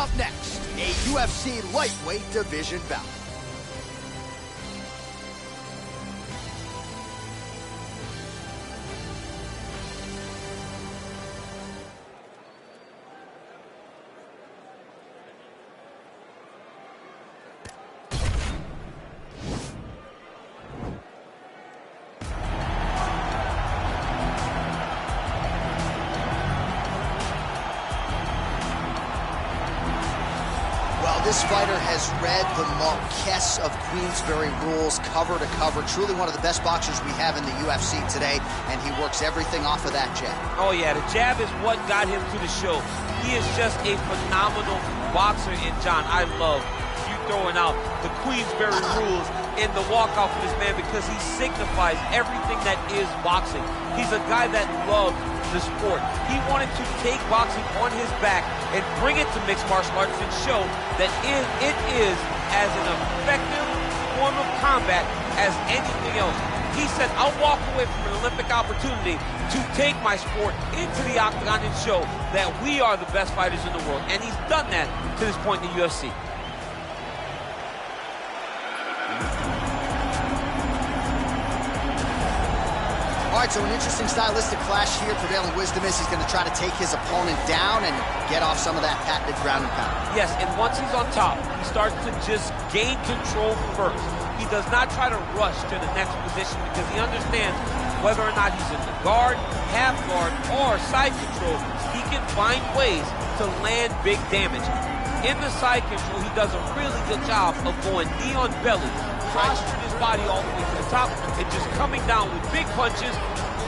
up next, a UFC lightweight division bout. This fighter has read the Marquess of Queensberry rules cover to cover. Truly one of the best boxers we have in the UFC today, and he works everything off of that jab. Oh yeah, the jab is what got him to the show. He is just a phenomenal boxer, and John, I love you throwing out the Queensberry rules in the walkout for this man because he signifies everything that is boxing. He's a guy that loves the sport. He wanted to take boxing on his back and bring it to mixed martial arts and show that it is as an effective form of combat as anything else. He said, I'll walk away from an Olympic opportunity to take my sport into the octagon and show that we are the best fighters in the world. And he's done that to this point in the UFC. All right, so an interesting stylistic clash here. Prevailing wisdom is he's going to try to take his opponent down and get off some of that patented ground and pound. Yes, and once he's on top, he starts to just gain control first. He does not try to rush to the next position because he understands whether or not he's in the guard, half guard, or side control, he can find ways to land big damage. In the side control, he does a really good job of going knee on belly, posturing his body all the way to the top, and just coming down with big punches.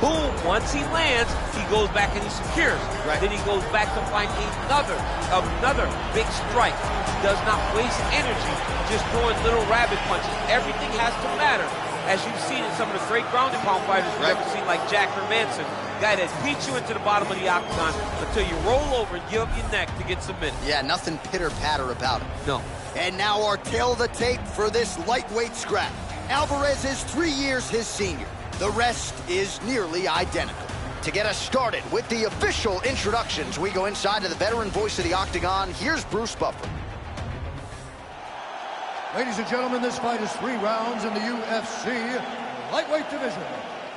Boom, once he lands, he goes back and he secures. Right. Then he goes back to find another big strike. He does not waste energy just throwing little rabbit punches. Everything has to matter. As you've seen in some of the great ground and pound fighters we've ever seen, like Jack Hermanson, guy that beats you into the bottom of the octagon until you roll over and give up your neck to get submitted. Yeah, nothing pitter-patter about it. No. And now our tail of the tape for this lightweight scrap. Alvarez is 3 years his senior. The rest is nearly identical. To get us started with the official introductions, we go inside to the veteran voice of the octagon. Here's Bruce Buffer. Ladies and gentlemen, this fight is 3 rounds in the UFC lightweight division.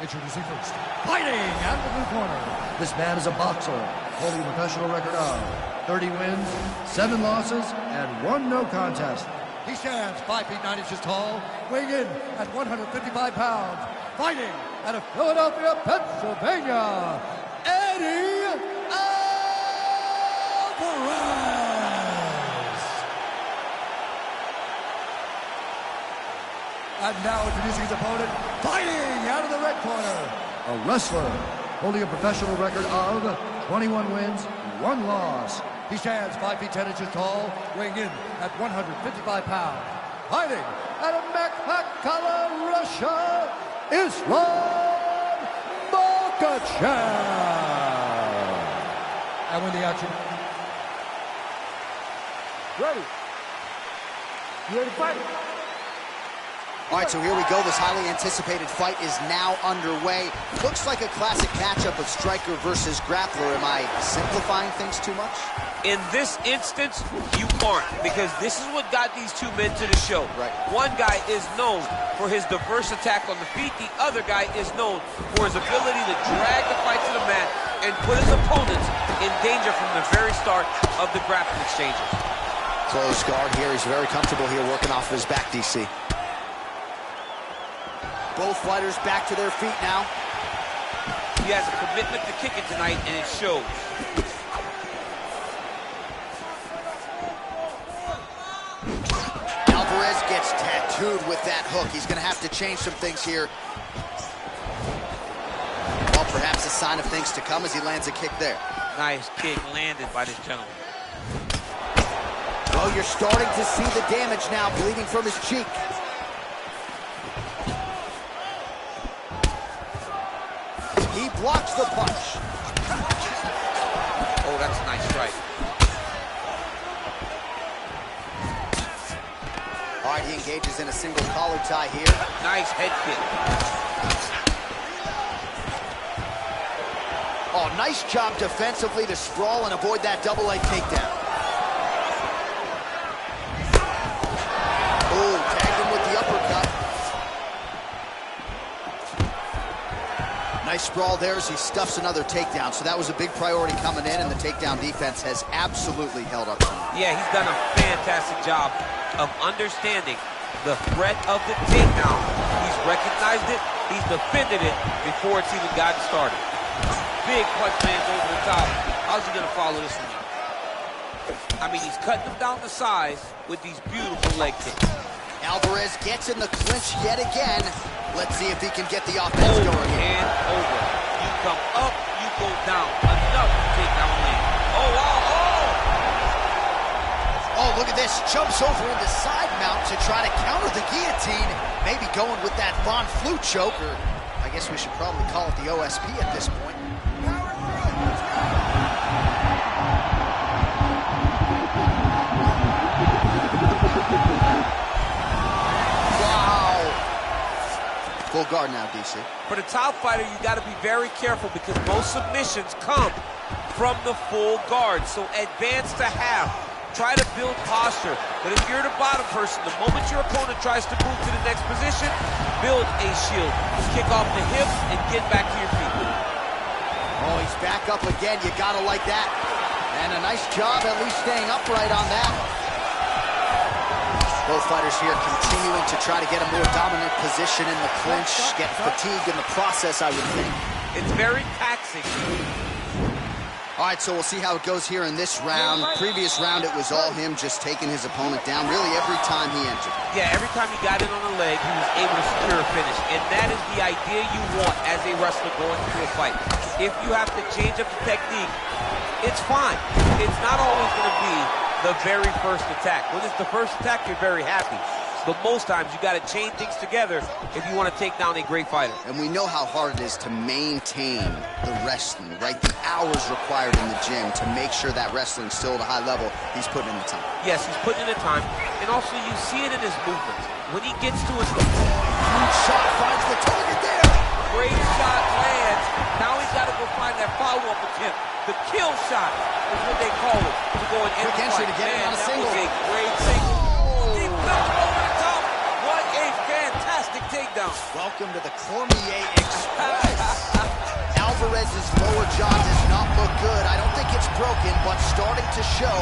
Introducing first, fighting out of the blue corner. This man is a boxer, holding a professional record of 30 wins, 7 losses, and 1 no contest. He stands 5 feet 9 inches tall, weighing in at 155 pounds. Fighting out of Philadelphia, Pennsylvania, Eddie Alvarez. And now introducing his opponent, fighting out of the red corner, a wrestler holding a professional record of 21 wins, 1 loss. He stands 5 feet 10 inches tall, weighing in at 155 pounds. Fighting out of Makhachev, Russia, Israel Adesanya. And when the action. Ready. You ready to fight? All right, so here we go. This highly anticipated fight is now underway. Looks like a classic matchup of striker versus grappler. Am I simplifying things too much? In this instance, you aren't, because this is what got these two men to the show. Right. One guy is known for his diverse attack on the feet. The other guy is known for his ability to drag the fight to the mat and put his opponents in danger from the very start of the grappling exchanges. Close guard here. He's very comfortable here working off of his back, DC. Both fighters back to their feet now. He has a commitment to kicking tonight, and it shows. Alvarez gets tattooed with that hook. He's going to have to change some things here. Well, perhaps a sign of things to come as he lands a kick there. Nice kick landed by this gentleman. Well, you're starting to see the damage now, bleeding from his cheek. He blocks the punch. Oh, that's a nice strike. All right, he engages in a single collar tie here. Nice head kick. Oh, nice job defensively to sprawl and avoid that double leg takedown. Nice sprawl there as he stuffs another takedown. So that was a big priority coming in, and the takedown defense has absolutely held up. Yeah, he's done a fantastic job of understanding the threat of the takedown. He's recognized it, he's defended it before it's even gotten started. Big punch lands over the top. How's he gonna follow this one? I mean, he's cutting them down to size with these beautiful leg kicks. Alvarez gets in the clinch yet again. Let's see if he can get the offense going here. And over. You come up, you go down. Enough to take down land. Oh, wow, oh! Oh, look at this. Jumps over into side mount to try to counter the guillotine. Maybe going with that Von Flue choke, or I guess we should probably call it the OSP at this point. Full guard now, DC. For the top fighter, you got to be very careful because most submissions come from the full guard. So advance to half. Try to build posture. But if you're the bottom person, the moment your opponent tries to move to the next position, build a shield. Kick off the hip and get back to your feet. Oh, he's back up again. You got to like that. And a nice job at least staying upright on that. Both fighters here continuing to try to get a more dominant position in the clinch, get fatigued in the process, I would think. It's very taxing. All right, so we'll see how it goes here in this round. Previous round, it was all him just taking his opponent down really every time he entered. Yeah, every time he got in on the leg, he was able to secure a finish. And that is the idea you want as a wrestler going into a fight. If you have to change up the technique, it's fine. It's not always going to be the very first attack. When it's the first attack, you're very happy. But most times, you got to chain things together if you want to take down a great fighter. And we know how hard it is to maintain the wrestling, right? The hours required in the gym to make sure that wrestling's still at a high level. He's putting in the time. Yes, he's putting in the time. And also, you see it in his movements. When he gets to his... Huge shot finds the target there. Great shot lands. Now he's got to go find that follow-up attempt. The kill shot is what they call it. To go in quick entry to get it on a single. That was a great single. He flipped over the top. What a fantastic takedown. Welcome to the Cormier Express. Alvarez's lower jaw does not look good. I don't think it's broken, but starting to show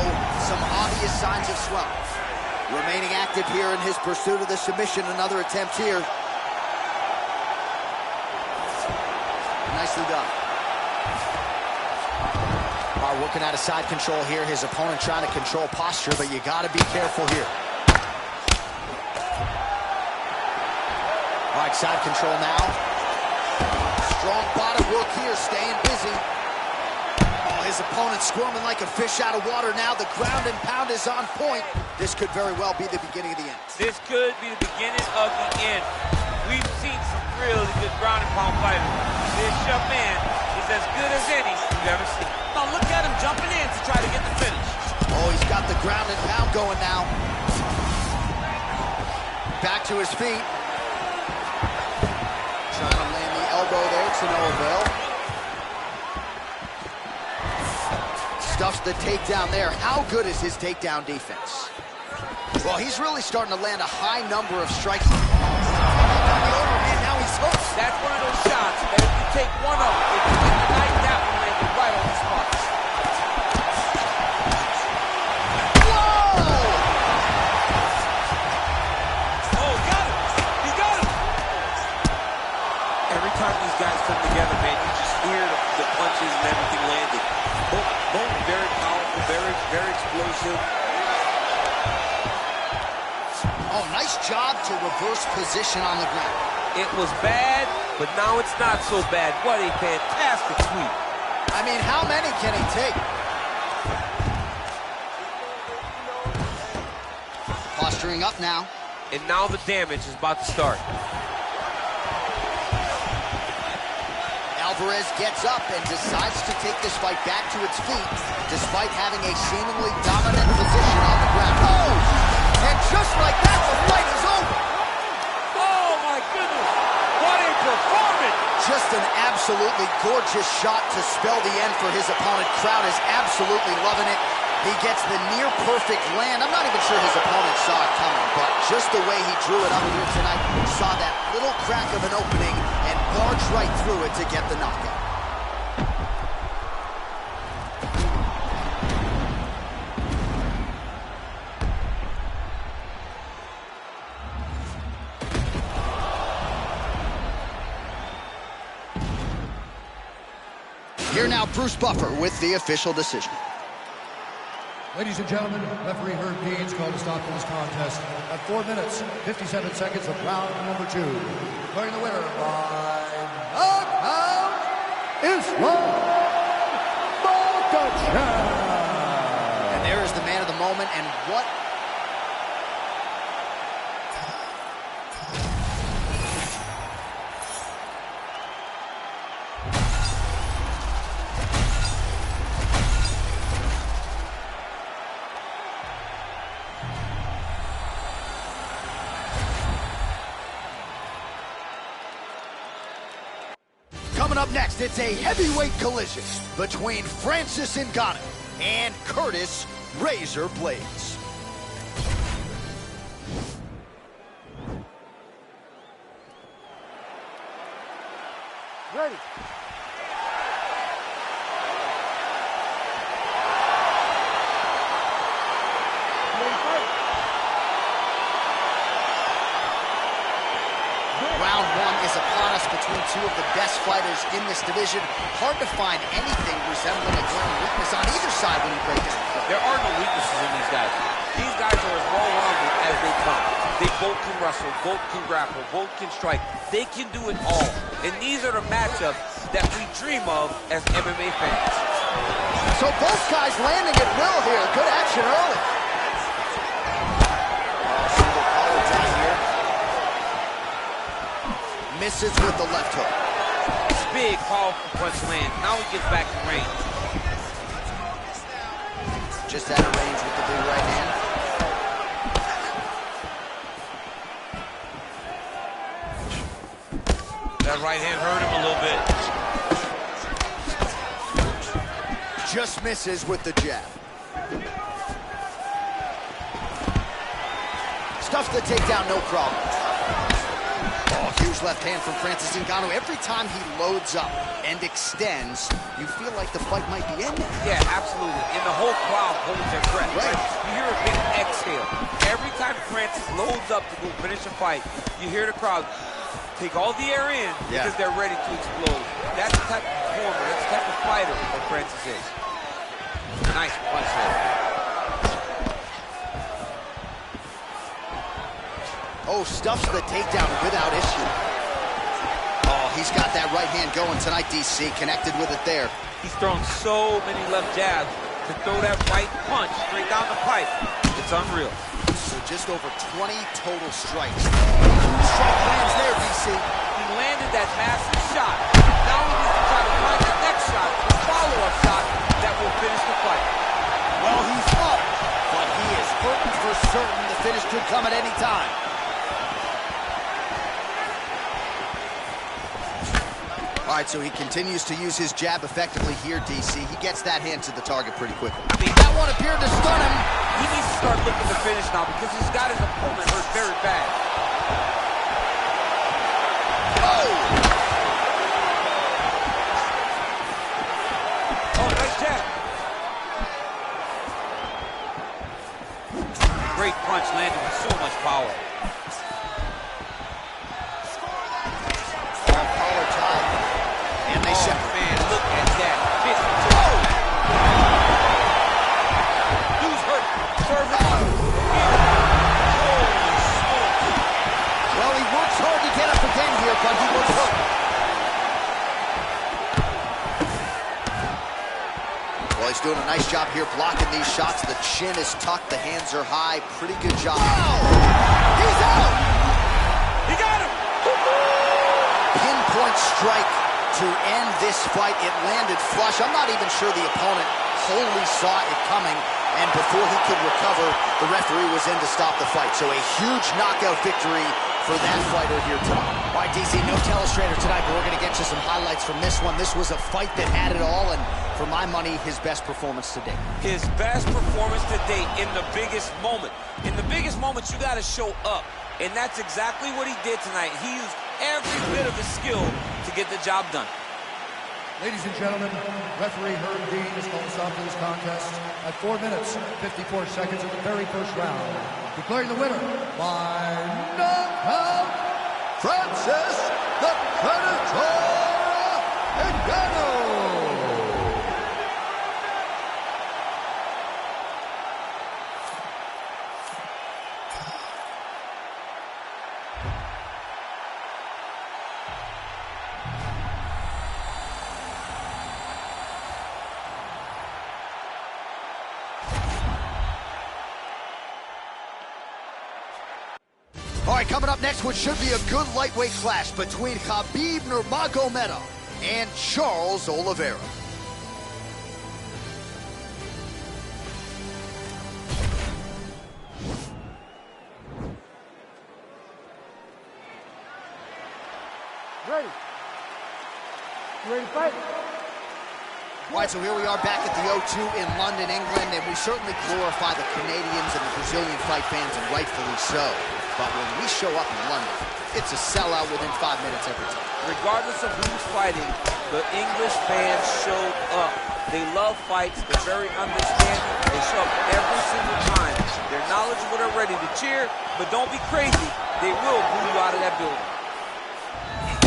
some obvious signs of swelling. Remaining active here in his pursuit of the submission. Another attempt here. Nicely done. Working out of side control here. His opponent trying to control posture, but you got to be careful here. All right, side control now. Strong bottom work here, staying busy. Oh, his opponent squirming like a fish out of water now. The ground and pound is on point. This could very well be the beginning of the end. This could be the beginning of the end. We've seen some really good ground and pound fighters. This young man is as good as any you've ever seen. Now look at him jumping in to try to get the finish. Oh, he's got the ground and pound going now. Back to his feet. Trying to land the elbow there to no avail. Stuffs the takedown there. How good is his takedown defense? Well, he's really starting to land a high number of strikes. And now he's hooked. That's one of those shots that if you take one of them, if you get the night, that one landed right on the spot. Guys come together, man. You just hear the punches and everything landed. Both very powerful, very explosive. Oh, nice job to reverse position on the ground. It was bad, but now it's not so bad. What a fantastic sweep. I mean, how many can he take? Posturing up now. And now the damage is about to start. Alvarez gets up and decides to take this fight back to its feet, despite having a seemingly dominant position on the ground. Oh! And just like that, the fight is over! Oh, my goodness! What a performance! Just an absolutely gorgeous shot to spell the end for his opponent. Crowd is absolutely loving it. He gets the near-perfect land. I'm not even sure his opponent saw it coming, but just the way he drew it up here tonight, saw that little crack of an opening and barged right through it to get the knockout. Here now, Bruce Buffer with the official decision. Ladies and gentlemen, referee Herb Dean's called to stop this contest at 4 minutes, 57 seconds of round number 2. Declaring the winner by knockout, Israel Adesanya. And there is the man of the moment, and what... Coming up next, it's a heavyweight collision between Francis Ngannou and Curtis Razor Blades. Ready. Round 1 is upon us between two of the best fighters in this division. Hard to find anything resembling a glaring weakness on either side when you break it. There are no weaknesses in these guys. These guys are as well-rounded as they come. They both can wrestle, both can grapple, both can strike. They can do it all. And these are the matchups that we dream of as MMA fans. So both guys landing at will here. Good action early. Single collar down here. Misses with the left hook. Big, powerful punch land. Now he gets back to range. Just out of range with the big right hand. That right hand hurt him a little bit. Just misses with the jab. Stuffs the takedown, no problem. Oh, huge left hand from Francis Ngannou. Every time he loads up and extends, you feel like the fight might be ending. Yeah, absolutely. And the whole crowd holds their breath. Right. You hear a big exhale. Every time Francis loads up to go finish a fight, you hear the crowd take all the air in because they're ready to explode. That's the type of performer, that's the type of fighter that Francis is. Nice punch there. Oh, stuffs the takedown without issue. Oh, he's got that right hand going tonight, DC. Connected with it there. He's thrown so many left jabs to throw that right punch straight down the pipe. It's unreal. So just over 20 total strikes. Strike lands there, DC. He landed that massive shot. Now he needs to try to find that next shot, the follow-up shot that will finish the fight. Well, he's up, but he is hurting for certain. The finish could come at any time. All right, so he continues to use his jab effectively here, DC. He gets that hand to the target pretty quickly. That one appeared to stun him. He needs to start looking to finish now because he's got his opponent hurt very bad. Oh! Oh, nice jab. Great punch landed with so much power. Meisha. Oh, man, look at that. 52. Who's hurt? Serving. Holy smoke. Well, he works hard to get up again here, but he was hurt. Well, he's doing a nice job here blocking these shots. The chin is tucked, the hands are high. Pretty good job. Oh! He's out! He got him! Pinpoint strike to end this fight. It landed flush. I'm not even sure the opponent wholly saw it coming, and before he could recover, the referee was in to stop the fight. So a huge knockout victory for that fighter here tonight. All right, DC, no telestrator tonight, but we're going to get you some highlights from this one. This was a fight that had it all, and for my money, his best performance to date. His best performance to date in the biggest moment. In the biggest moments, you got to show up, and that's exactly what he did tonight. He used every bit of his skill to get the job done. Ladies and gentlemen, referee Herb Dean has called a stop to this contest at 4 minutes, 54 seconds of the very first round, declaring the winner by knockout, Francis the Predator Ngannou. All right, coming up next, what should be a good lightweight clash between Khabib Nurmagomedov and Charles Oliveira. Ready? You ready to fight? All right, so here we are back at the O2 in London, England, and we certainly glorify the Canadians and the Brazilian fight fans, and rightfully so. But when we show up in London, it's a sellout within 5 minutes every time. Regardless of who's fighting, the English fans showed up. They love fights. They're very understanding. They show up every single time. They're knowledgeable. They're ready to cheer, but don't be crazy. They will boo you out of that building.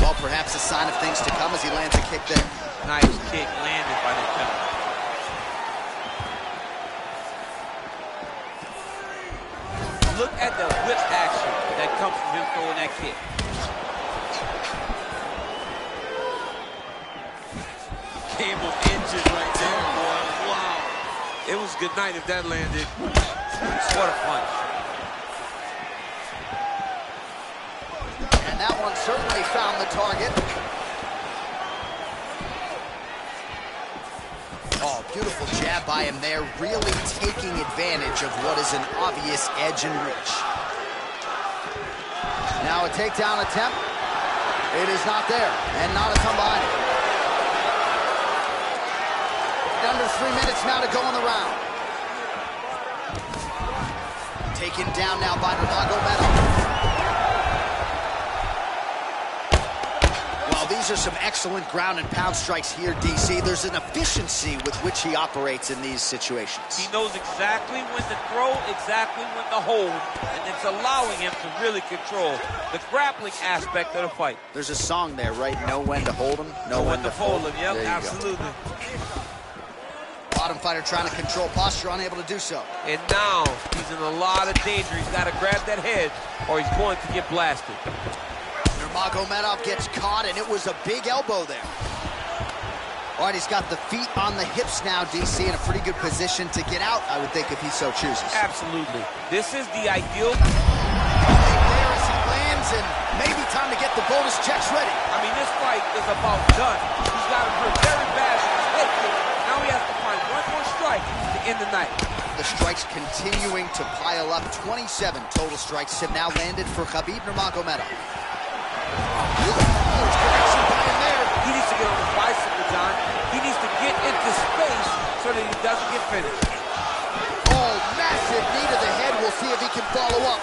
Well, perhaps a sign of things to come as he lands a kick there. Nice kick landed by the gentleman. Look at the whip action that comes from him throwing that kick. Game of inches right there, boy. Wow. It was good night if that landed. What a punch. And that one certainly found the target. Oh, beautiful jab by him there, really taking advantage of what is an obvious edge and reach. Now a takedown attempt. It is not there, and not a ton behind it. Under 3 minutes now to go in the round. Taken down now by Nurmagomedov. These are some excellent ground and pound strikes here, DC. There's an efficiency with which he operates in these situations. He knows exactly when to throw, exactly when to hold, and it's allowing him to really control the grappling aspect of the fight. There's a song there, right? Know when to hold him, know when to fold him. Yep, absolutely. Bottom fighter trying to control posture, unable to do so. And now he's in a lot of danger. He's got to grab that head or he's going to get blasted. Nurmagomedov gets caught, and it was a big elbow there. All right, he's got the feet on the hips now, DC, in a pretty good position to get out, I would think, if he so chooses. Absolutely. This is the ideal. There as he lands, and maybe time to get the bonus checks ready. I mean, this fight is about done. He's got him hurt very bad with his head kick. Now he has to find one more strike to end the night. The strikes continuing to pile up. 27 total strikes have now landed for Khabib Nurmagomedov. He needs to get on the bicycle, John. He needs to get into space so that he doesn't get finished. Oh, massive knee to the head. We'll see if he can follow up.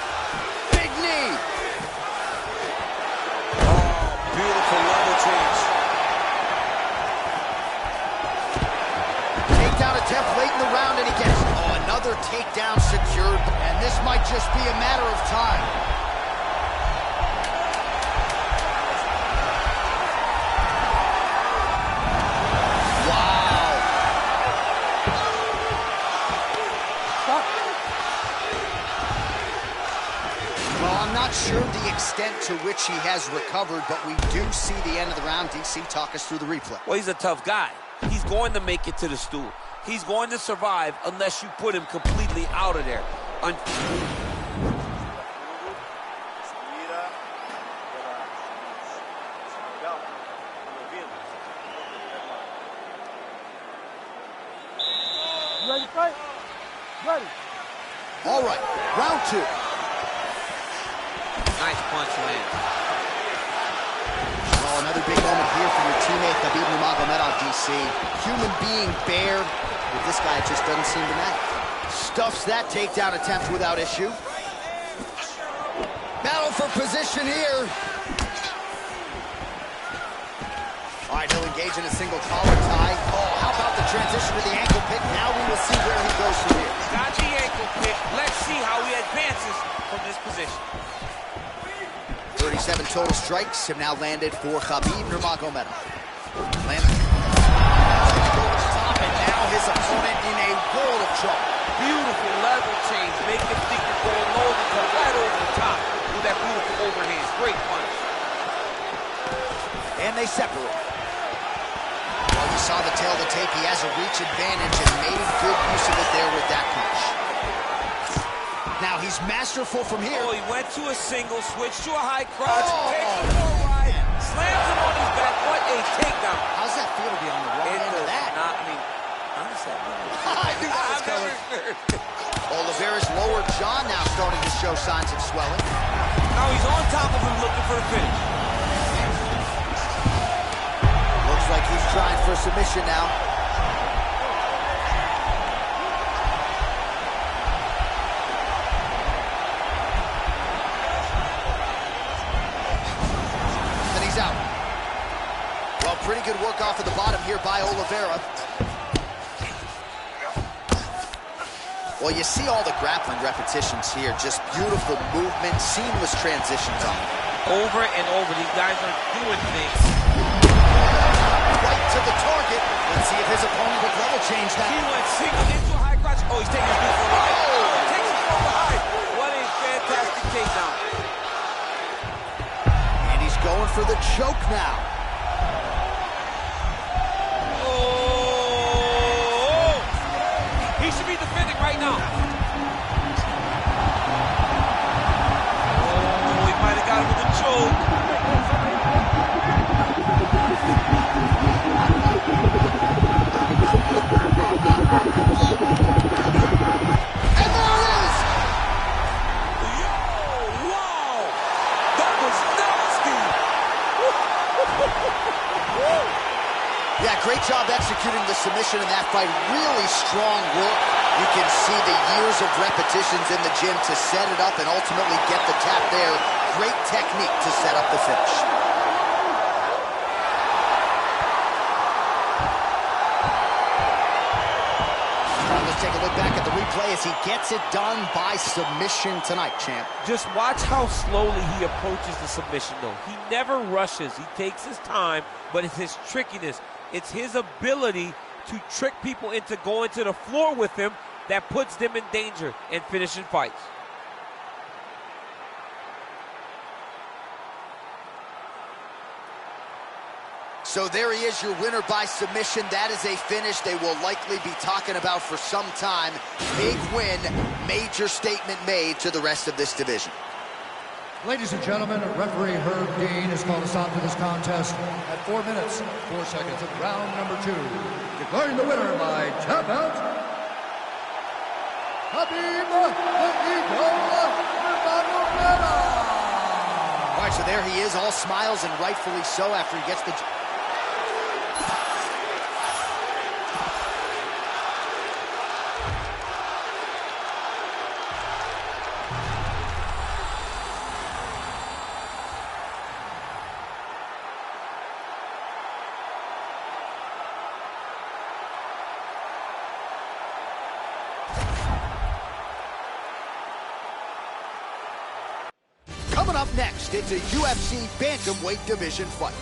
Big knee. Oh, beautiful level change. Takedown attempt late in the round, and he gets it. Oh, another takedown secured. And this might just be a matter of time. Not sure the extent to which he has recovered, but we do see the end of the round. DC, talk us through the replay. Well, he's a tough guy. He's going to make it to the stool. He's going to survive unless you put him completely out of there. You ready to fight? Ready. All right, round two. Nice punch land. Well, another big moment here for your teammate, Khabib Nurmagomedov, DC. Human being bared, but this guy just doesn't seem to matter. Stuffs that takedown attempt without issue. Battle for position here. All right, he'll engage in a single collar tie. Oh, how about the transition to the ankle pick? Now we will see where he goes from here. Got the ankle pick. Let's see how he advances from this position. 37 total strikes have now landed for Khabib Nurmagomedov. Landed. Top, and now his opponent in a world of trouble. Beautiful level change. Make him think he's going low and come right over the top with that beautiful overhand. Great punch. And they separate. Well, you saw the tail of the tape. He has a reach advantage and made good use of it there with that punch. Now he's masterful from here. Oh, he went to a single, switched to a high crouch, takes him for a ride, slams him on his back. What a takedown. How's that feel to be on the wrong end of that? How does that feel? I knew that was coming. Oliveira's lower jaw now starting to show signs of swelling. Now he's on top of him looking for the finish. Looks like he's trying for a submission now. Then he's out. Well, pretty good work off of the bottom here by Oliveira. Well, you see all the grappling repetitions here. Just beautiful movement, seamless transitions on it. Over and over, these guys are doing things. Right to the target. Let's see if his opponent will level change that. He went single into a high crotch. Oh, he's taking his beautiful ride. Oh, takes him from behind. What a fantastic takedown. And he's going for the choke now. He should be defending right now. Oh, he might have got him with a choke. And there it is! Yo, wow! That was nasty! Yeah, great job executing the submission in that fight. Really strong work. You can see the years of repetitions in the gym to set it up and ultimately get the tap there. Great technique to set up the finish. Let's take a look back at the replay as he gets it done by submission tonight, champ. Just watch how slowly he approaches the submission, though. He never rushes. He takes his time, but it's his trickiness. It's his ability to trick people into going to the floor with him that puts them in danger and finishing fights. So there he is, your winner by submission. That is a finish they will likely be talking about for some time. Big win, major statement made to the rest of this division. Ladies and gentlemen, referee Herb Dean has called us on for this contest at 4 minutes, 4 seconds of round number 2. Declaring the winner by tap out, Khabib the Eagle Nurmagomedov. All right, so there he is, all smiles and rightfully so after he gets the... Coming up next, it's a UFC Bantamweight division fight.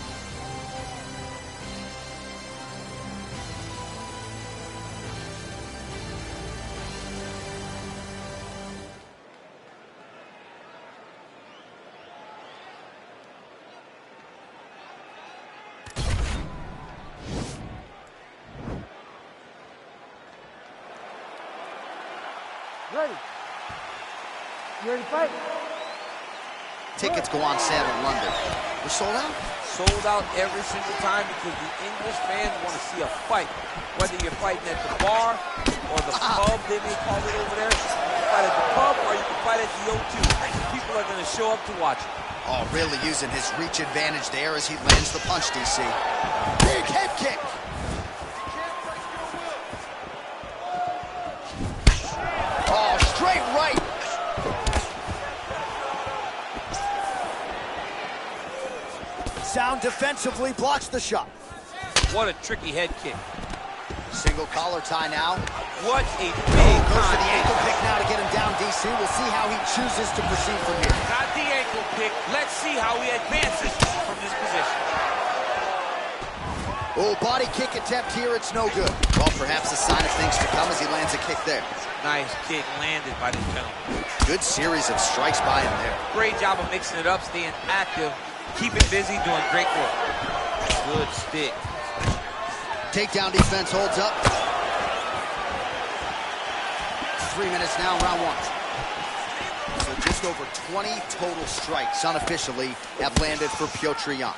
Ready? You ready to fight? Tickets go on sale in London. We're sold out? Sold out every single time because the English fans want to see a fight. Whether you're fighting at the bar or the pub, they may call it over there. You can fight at the pub or you can fight fight at the O2. People are going to show up to watch it. Oh, really using his reach advantage there as he lands the punch, DC. Big head kick. Oh, straight right. Sound defensively blocks the shot. What a tricky head kick. Single collar tie now. What a big goes for the ankle pick now to get him down, DC. We'll see how he chooses to proceed from here. Got the ankle pick. Let's see how he advances from this position. Oh, body kick attempt here. It's no good. Well, perhaps a sign of things to come as he lands a kick there. Nice kick landed by this gentleman. Good series of strikes by him there. Great job of mixing it up, staying active, keeping busy, doing great work. Good stick. Takedown defense holds up. 3 minutes now, round one. So just over 20 total strikes unofficially have landed for Petr Yan.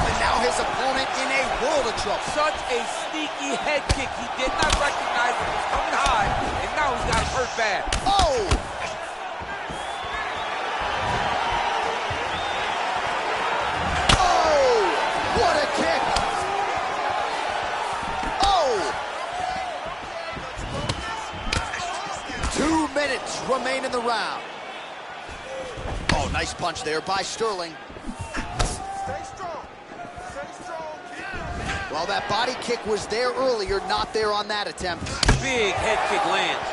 And now his opponent in a world of trouble. Such a sneaky head kick. He did not recognize it was coming high, and now he's got him hurt bad. Oh! What a kick! Oh! 2 minutes remain in the round. Oh, nice punch there by Sterling. Stay strong. Stay strong. Well, that body kick was there earlier, not there on that attempt. Big head kick lands.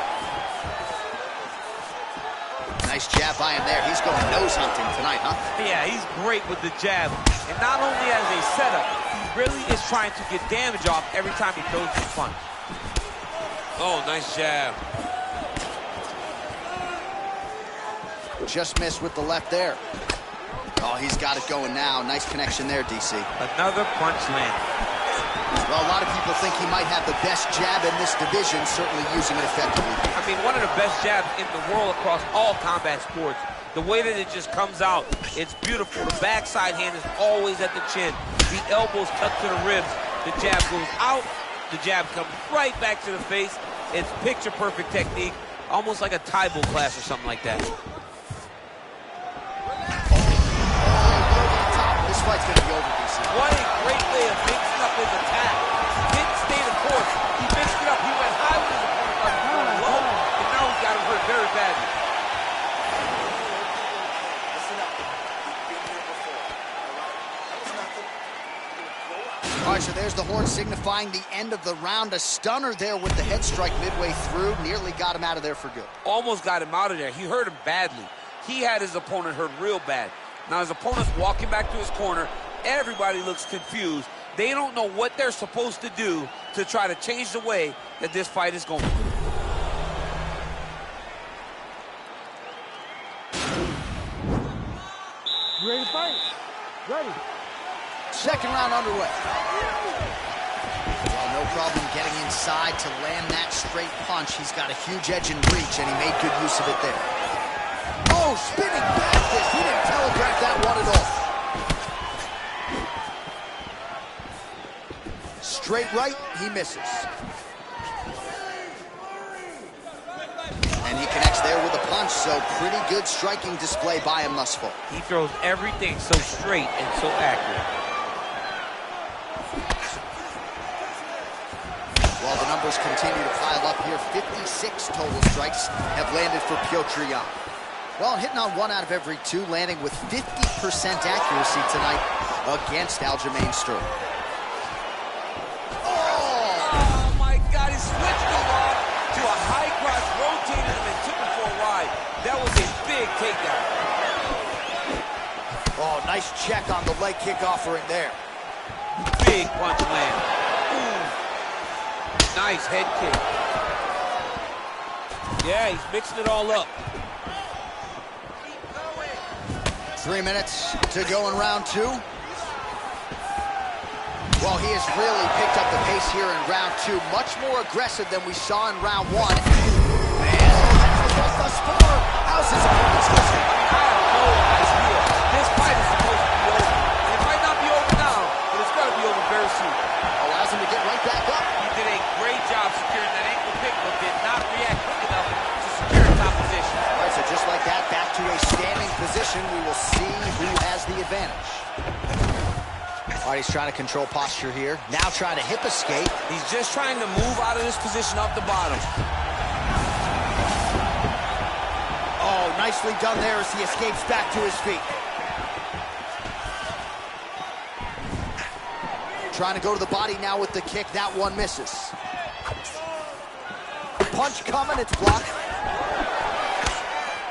Nice jab by him there. He's going nose hunting tonight, huh? Yeah, he's great with the jab. And not only as a setup, he really is trying to get damage off every time he throws his punch. Oh, nice jab. Just missed with the left there. Oh, he's got it going now. Nice connection there, DC. Another punch landed. Well, a lot of people think he might have the best jab in this division, certainly using it effectively. I mean, one of the best jabs in the world across all combat sports. The way that it just comes out, it's beautiful. The backside hand is always at the chin. The elbows tucked to the ribs. The jab goes out. The jab comes right back to the face. It's picture-perfect technique, almost like a Taibo class or something like that. This fight's going to be over, DC. What a great way of mixing up his attack. Didn't stay the course. He mixed it up. He went high with his opponent, started going low, and now he's got him hurt very badly. Listen up. You've been here before. All right? That was nothing. All right, so there's the horn signifying the end of the round. A stunner there with the head strike midway through. Nearly got him out of there for good. Almost got him out of there. He hurt him badly. He had his opponent hurt real bad. Now his opponent's walking back to his corner. Everybody looks confused. They don't know what they're supposed to do to try to change the way that this fight is going. You ready to fight? Ready. Second round underway. Well, no problem getting inside to land that straight punch. He's got a huge edge and reach, and he made good use of it there. Oh, spinning back fist. He didn't telegraph that one at all. Straight right, he misses. And he connects there with a punch, so pretty good striking display by him thus far. He throws everything so straight and so accurate. While the numbers continue to pile up here, 56 total strikes have landed for Petr Yan. Well, hitting on 1 out of every 2, landing with 50% accuracy tonight against Aljamain Sterling. Oh my God, he switched him off to a high cross, rotated him and took him for a ride. That was a big takedown. Oh, nice check on the leg kick offering there. Big punch land. Ooh. Nice head kick. Yeah, he's mixing it all up. 3 minutes to go in round 2. Well, he has really picked up the pace here in round 2. Much more aggressive than we saw in round 1. Man, thus far, how's his opponent's listening? I have no idea. This fight is supposed to be over. And it might not be over now, but it's going to be over very soon. Allows him to get right back up. He did a action. We will see who has the advantage. All right, he's trying to control posture here. Now trying to hip escape. He's just trying to move out of this position off the bottom. Oh, nicely done there as he escapes back to his feet. Trying to go to the body now with the kick. That one misses. Punch coming, it's blocked.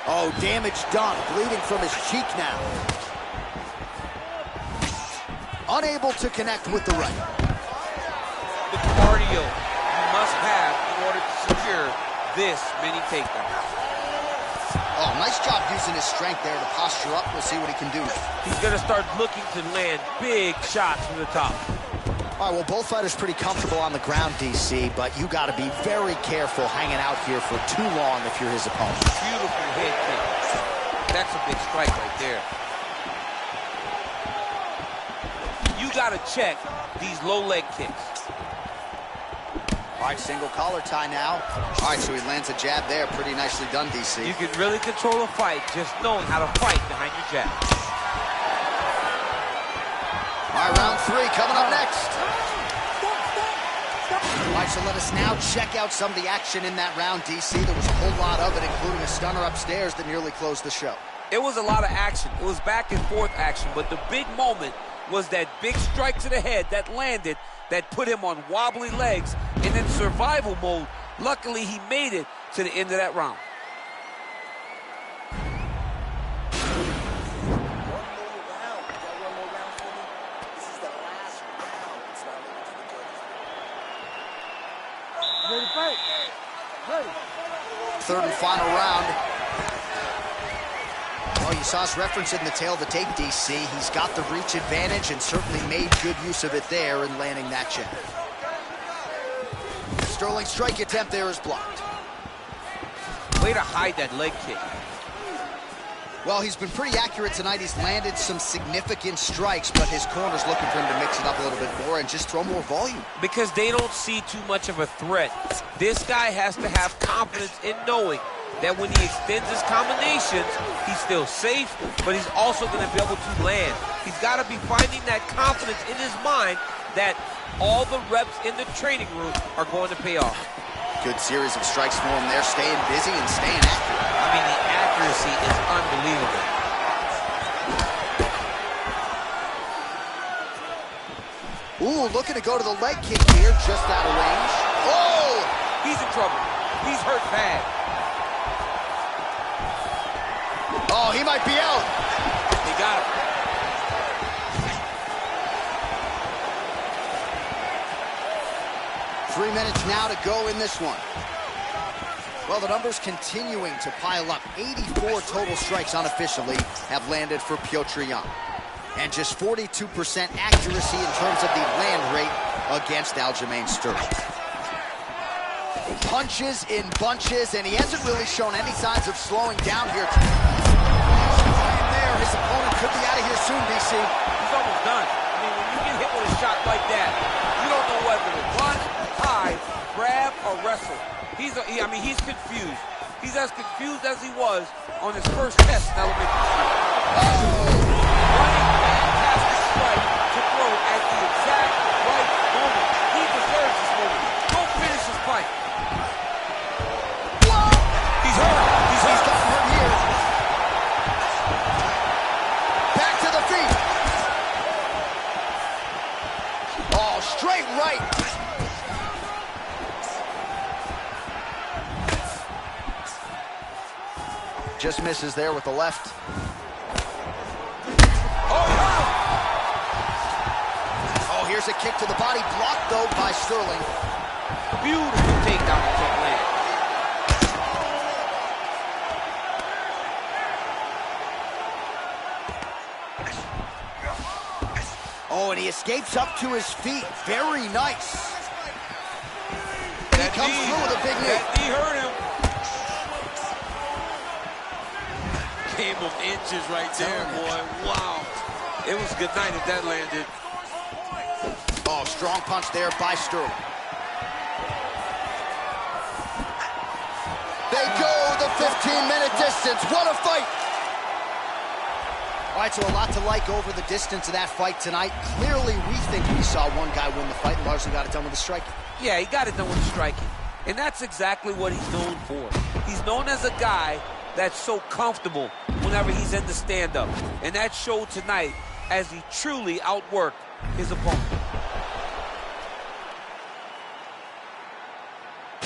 Oh, damage done. Bleeding from his cheek now. Unable to connect with the right. The cardio you must have in order to secure this mini takedown. Oh, nice job using his strength there to posture up. We'll see what he can do. He's going to start looking to land big shots from the top. All right, well, both fighters pretty comfortable on the ground, DC, but you got to be very careful hanging out here for too long if you're his opponent. Beautiful head kick. That's a big strike right there. You got to check these low leg kicks. All right, single collar tie now. All right, so he lands a jab there. Pretty nicely done, DC. You can really control a fight just knowing how to fight behind your jab. All right, round 3 coming up next. All right, so let us now check out some of the action in that round, DC. There was a whole lot of it, including a stunner upstairs that nearly closed the show. It was a lot of action. It was back and forth action, but the big moment was that big strike to the head that landed, that put him on wobbly legs, and in survival mode, luckily he made it to the end of that round. Ready to fight. Ready. Third and final round. Oh, you saw us referencing the tail of the tape, DC. He's got the reach advantage and certainly made good use of it there in landing that jab. Sterling's strike attempt there is blocked. Way to hide that leg kick. Well, he's been pretty accurate tonight. He's landed some significant strikes, but his corner's looking for him to mix it up a little bit more and just throw more volume. Because they don't see too much of a threat. This guy has to have confidence in knowing that when he extends his combinations, he's still safe, but he's also going to be able to land. He's got to be finding that confidence in his mind that all the reps in the training room are going to pay off. Good series of strikes for him there, staying busy and staying accurate. I mean, the accuracy is unbelievable. Ooh, looking to go to the leg kick here, just out of range. Oh! He's in trouble. He's hurt bad. Oh, he might be out. They got him. 3 minutes now to go in this one. Well, the numbers continuing to pile up. 84 total strikes unofficially have landed for Petr Yan. And just 42% accuracy in terms of the land rate against Aljamain Sterling. Punches in bunches, and he hasn't really shown any signs of slowing down here. There, his opponent could be out of here soon, DC. He's almost done. I mean, when you get hit with a shot like that, you don't know whether to run, hide, grab, or wrestle. He's confused. He's as confused as he was on his first test in elementary school. Running fantastic strike to throw at the exact right moment. He deserves this moment. Don't finish his fight. He's hurt. He's gotten hurt here. Back to the feet. Oh, straight right. Just misses there with the left. Oh, here's a kick to the body. Blocked, though, by Sterling. Beautiful takedown to land. Oh, and he escapes up to his feet. Very nice. And he comes through with a big knee. That knee hurt him. Game of inches right there, boy. Wow. It was good night if that landed. Oh, strong punch there by Sterling. They go the 15-minute distance. What a fight. All right, so a lot to like over the distance of that fight tonight. Clearly, we think we saw one guy win the fight and largely got it done with the striking. Yeah, he got it done with the striking. And that's exactly what he's known for. He's known as a guy that's so comfortable whenever he's in the stand-up. And that showed tonight as he truly outworked his opponent.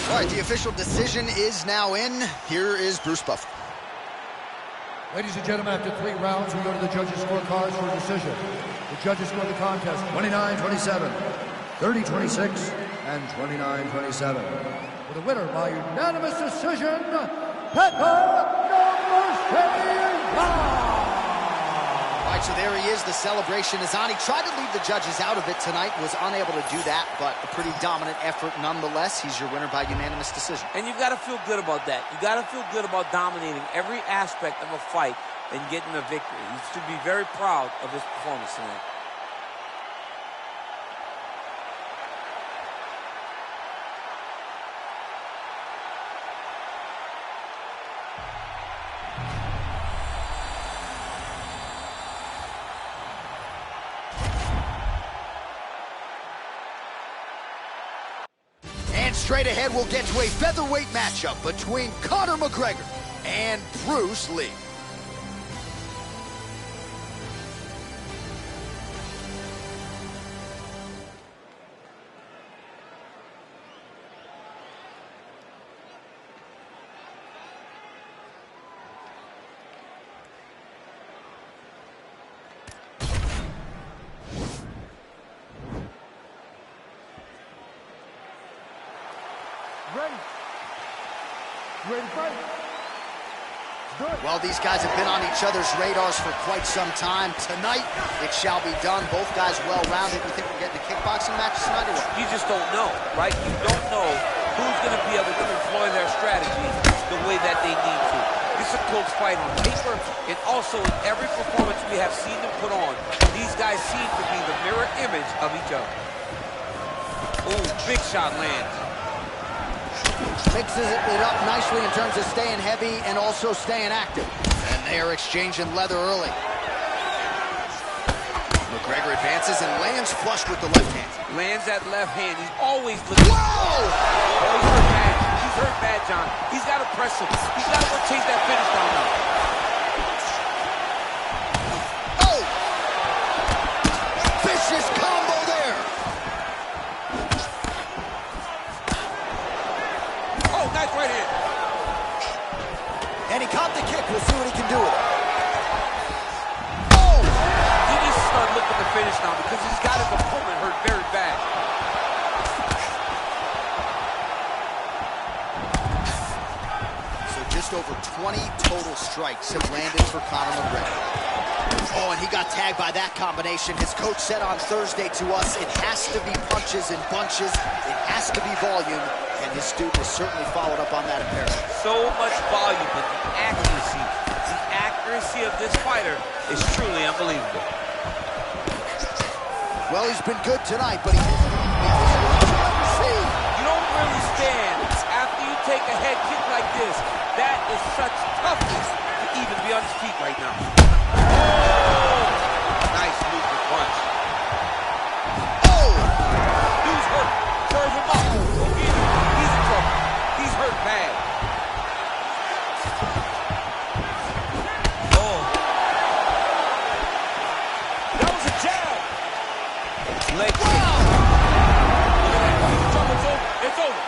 All right, the official decision is now in. Here is Bruce Buffer. Ladies and gentlemen, after 3 rounds, we go to the judges' scorecards for a decision. The judges score the contest 29-27, 30-26, and 29-27. For the winner by unanimous decision, All right, so there he is, the celebration. Adesanya tried to leave the judges out of it tonight, was unable to do that, but a pretty dominant effort nonetheless. He's your winner by unanimous decision. And you've got to feel good about that. You've got to feel good about dominating every aspect of a fight and getting a victory. He should be very proud of his performance tonight. Straight ahead, we'll get to a featherweight matchup between Conor McGregor and Bruce Lee. Ready to fight? Well, these guys have been on each other's radars for quite some time. Tonight, it shall be done. Both guys well-rounded. You think we're getting a kickboxing match tonight or what? You just don't know, right? You don't know who's going to be able to employ their strategy the way that they need to. It's a close fight on paper, and also in every performance we have seen them put on, these guys seem to be the mirror image of each other. Ooh, big shot lands. Mixes it up nicely in terms of staying heavy and also staying active. And they are exchanging leather early. McGregor advances and lands flush with the left hand. Lands that left hand. He's always looking. Whoa! Oh, he's hurt bad. He's hurt bad, John. He's got to press him. He's got to go chase that finish down now. Oh! Vicious combo there. Nice right hand. And he caught the kick. We'll see what he can do with it. Oh! He needs to start looking to finish now because he's got his opponent hurt very bad. So just over 20 total strikes have landed for Conor McGregor. Oh, and he got tagged by that combination. His coach said on Thursday to us, it has to be punches and bunches. It has to be volume. And his student has certainly followed up on that apparently. So much volume, but the accuracy of this fighter is truly unbelievable. Well, he's been good tonight, but he you don't really stand after you take a head kick like this. That is such toughness to even be on his feet right now. Oh! Nice movement punch. Oh! Dude's hurt. Serve him up. He's in trouble. He's hurt bad. Oh. That was a jab. Leg kick. Wow. Trouble's over. It's over.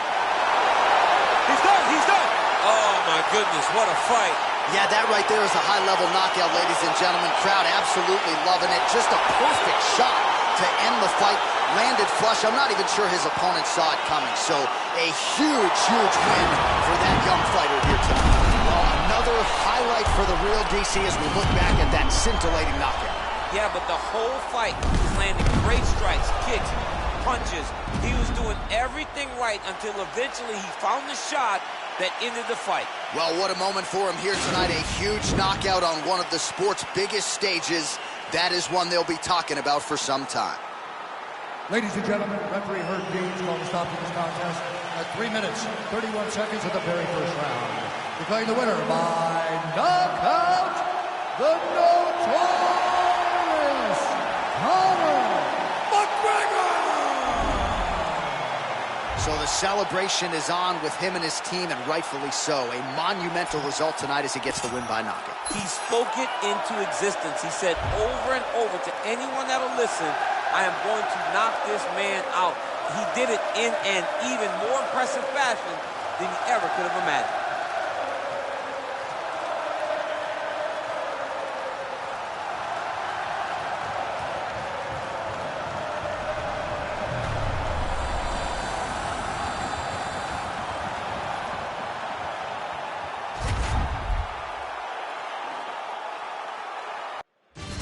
He's done. He's done. Oh, my goodness. What a fight. Yeah, that right there is a high-level knockout, ladies and gentlemen. Crowd absolutely loving it. Just a perfect shot to end the fight. Landed flush. I'm not even sure his opponent saw it coming. So a huge, huge win for that young fighter here tonight. Well, another highlight for the real DC as we look back at that scintillating knockout. Yeah, but the whole fight was landing great strikes, kicks, punches. He was doing everything right until eventually he found the shot that ended the fight. Well, what a moment for him here tonight. A huge knockout on one of the sport's biggest stages. That is one they'll be talking about for some time. Ladies and gentlemen, referee Herb Dean's called to stop this contest at 3 minutes, 31 seconds of the very first round. Declaring the winner by knockout, the victorious Conor McGregor! So the celebration is on with him and his team, and rightfully so. A monumental result tonight as he gets the win by knockout. He spoke it into existence. He said over and over to anyone that'll listen, I am going to knock this man out. He did it in an even more impressive fashion than he ever could have imagined.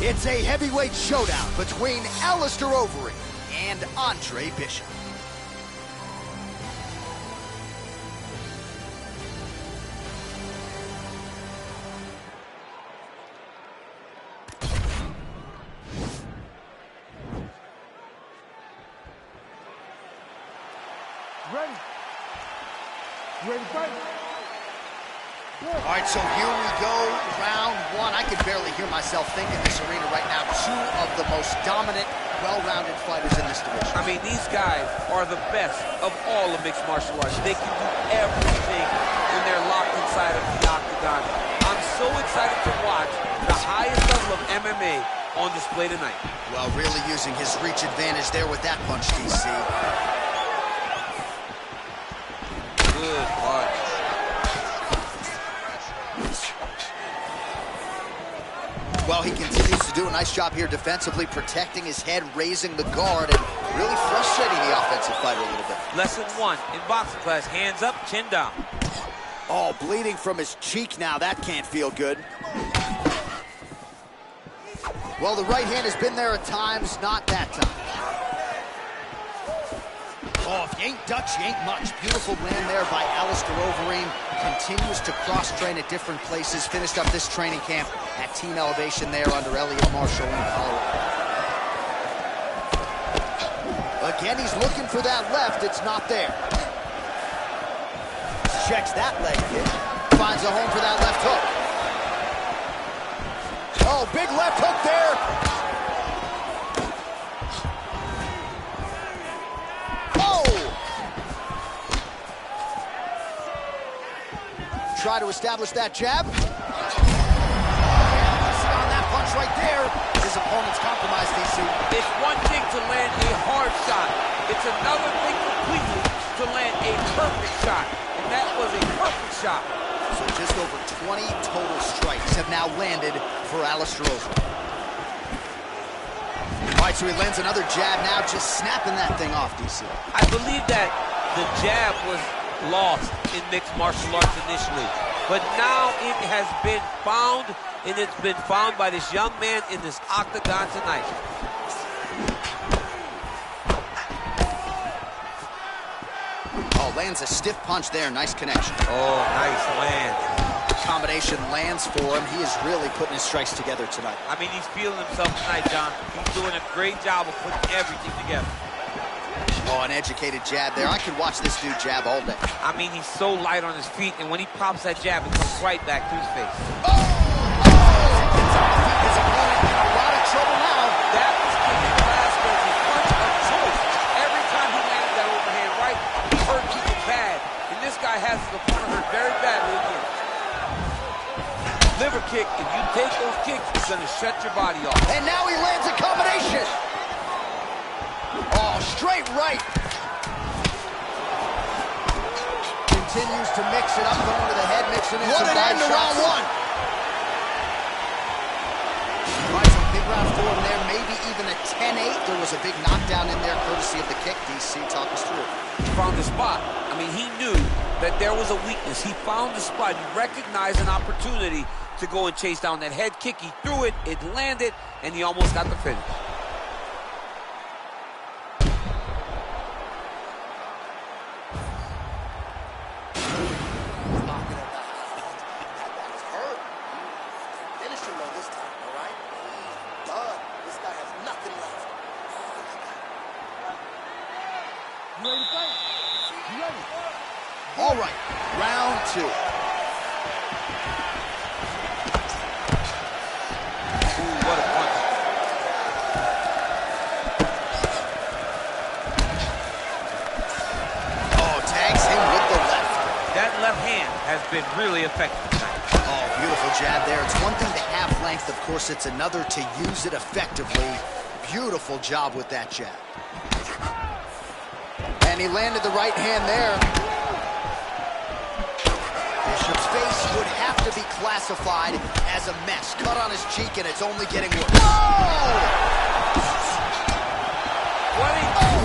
It's a heavyweight showdown between Alistair Overeem and Andre Bishop. Ready? You ready to fight? All right, so here we go, round one. I can barely hear myself think in this arena right now. Two of the most dominant, well-rounded fighters in this division. I mean, these guys are the best of all of mixed martial arts. They can do everything when they're locked inside of the octagon. I'm so excited to watch the highest level of MMA on display tonight. Well, really using his reach advantage there with that punch, DC. Good punch. Well, he continues to do a nice job here defensively, protecting his head, raising the guard, and really frustrating the offensive fighter a little bit. Lesson one in boxing class, hands up, chin down. Oh, bleeding from his cheek now. That can't feel good. Well, the right hand has been there at times, not that time. Oh, if you ain't Dutch, you ain't much. Beautiful land there by Alistair Overeem. Continues to cross-train at different places. Finished up this training camp at Team Elevation there under Elliot Marshall in Colorado. Again, he's looking for that left. It's not there. Checks that leg kick. Finds a home for that left hook. Oh, big left hook there. Try to establish that jab. On that punch right there, his opponent's compromised, DC. It's one thing to land a hard shot. It's another thing completely to land a perfect shot. And that was a perfect shot. So just over 20 total strikes have now landed for Alistair Overeem. All right, so he lands another jab now, just snapping that thing off, DC. I believe that the jab was lost in mixed martial arts initially, but now it has been found, and it's been found by this young man in this octagon tonight. Oh, lands a stiff punch there. Nice connection. Oh, nice land. Combination lands for him. He is really putting his strikes together tonight. I mean, he's feeling himself tonight, John. He's doing a great job of putting everything together. Oh, an educated jab there. I could watch this dude jab all day. I mean, he's so light on his feet, and when he pops that jab, it comes right back to his face. Oh! His opponent in a lot of trouble now. That was Cain Velasquez's punch of choice. Every time he landed that overhand right, he hurt people bad. And this guy has his opponent hurt very badly again. Liver kick, if you take those kicks, it's going to shut your body off. And now he lands a combination. Oh, straight right. Continues to mix it up, going to the head, mixing in some body shots. Round one. All right, so big round for him there, maybe even a 10-8. There was a big knockdown in there, courtesy of the kick. DC, talk us through it. He found the spot. I mean, he knew that there was a weakness. He found the spot. He recognized an opportunity to go and chase down that head kick. He threw it, it landed, and he almost got the finish. All right, round two. Ooh, has been really effective tonight. Oh, beautiful jab there. It's one thing to have length, of course, it's another to use it effectively. Beautiful job with that jab. And he landed the right hand there. Bishop's face would have to be classified as a mess. Cut on his cheek, and it's only getting worse. Whoa! What he's hurt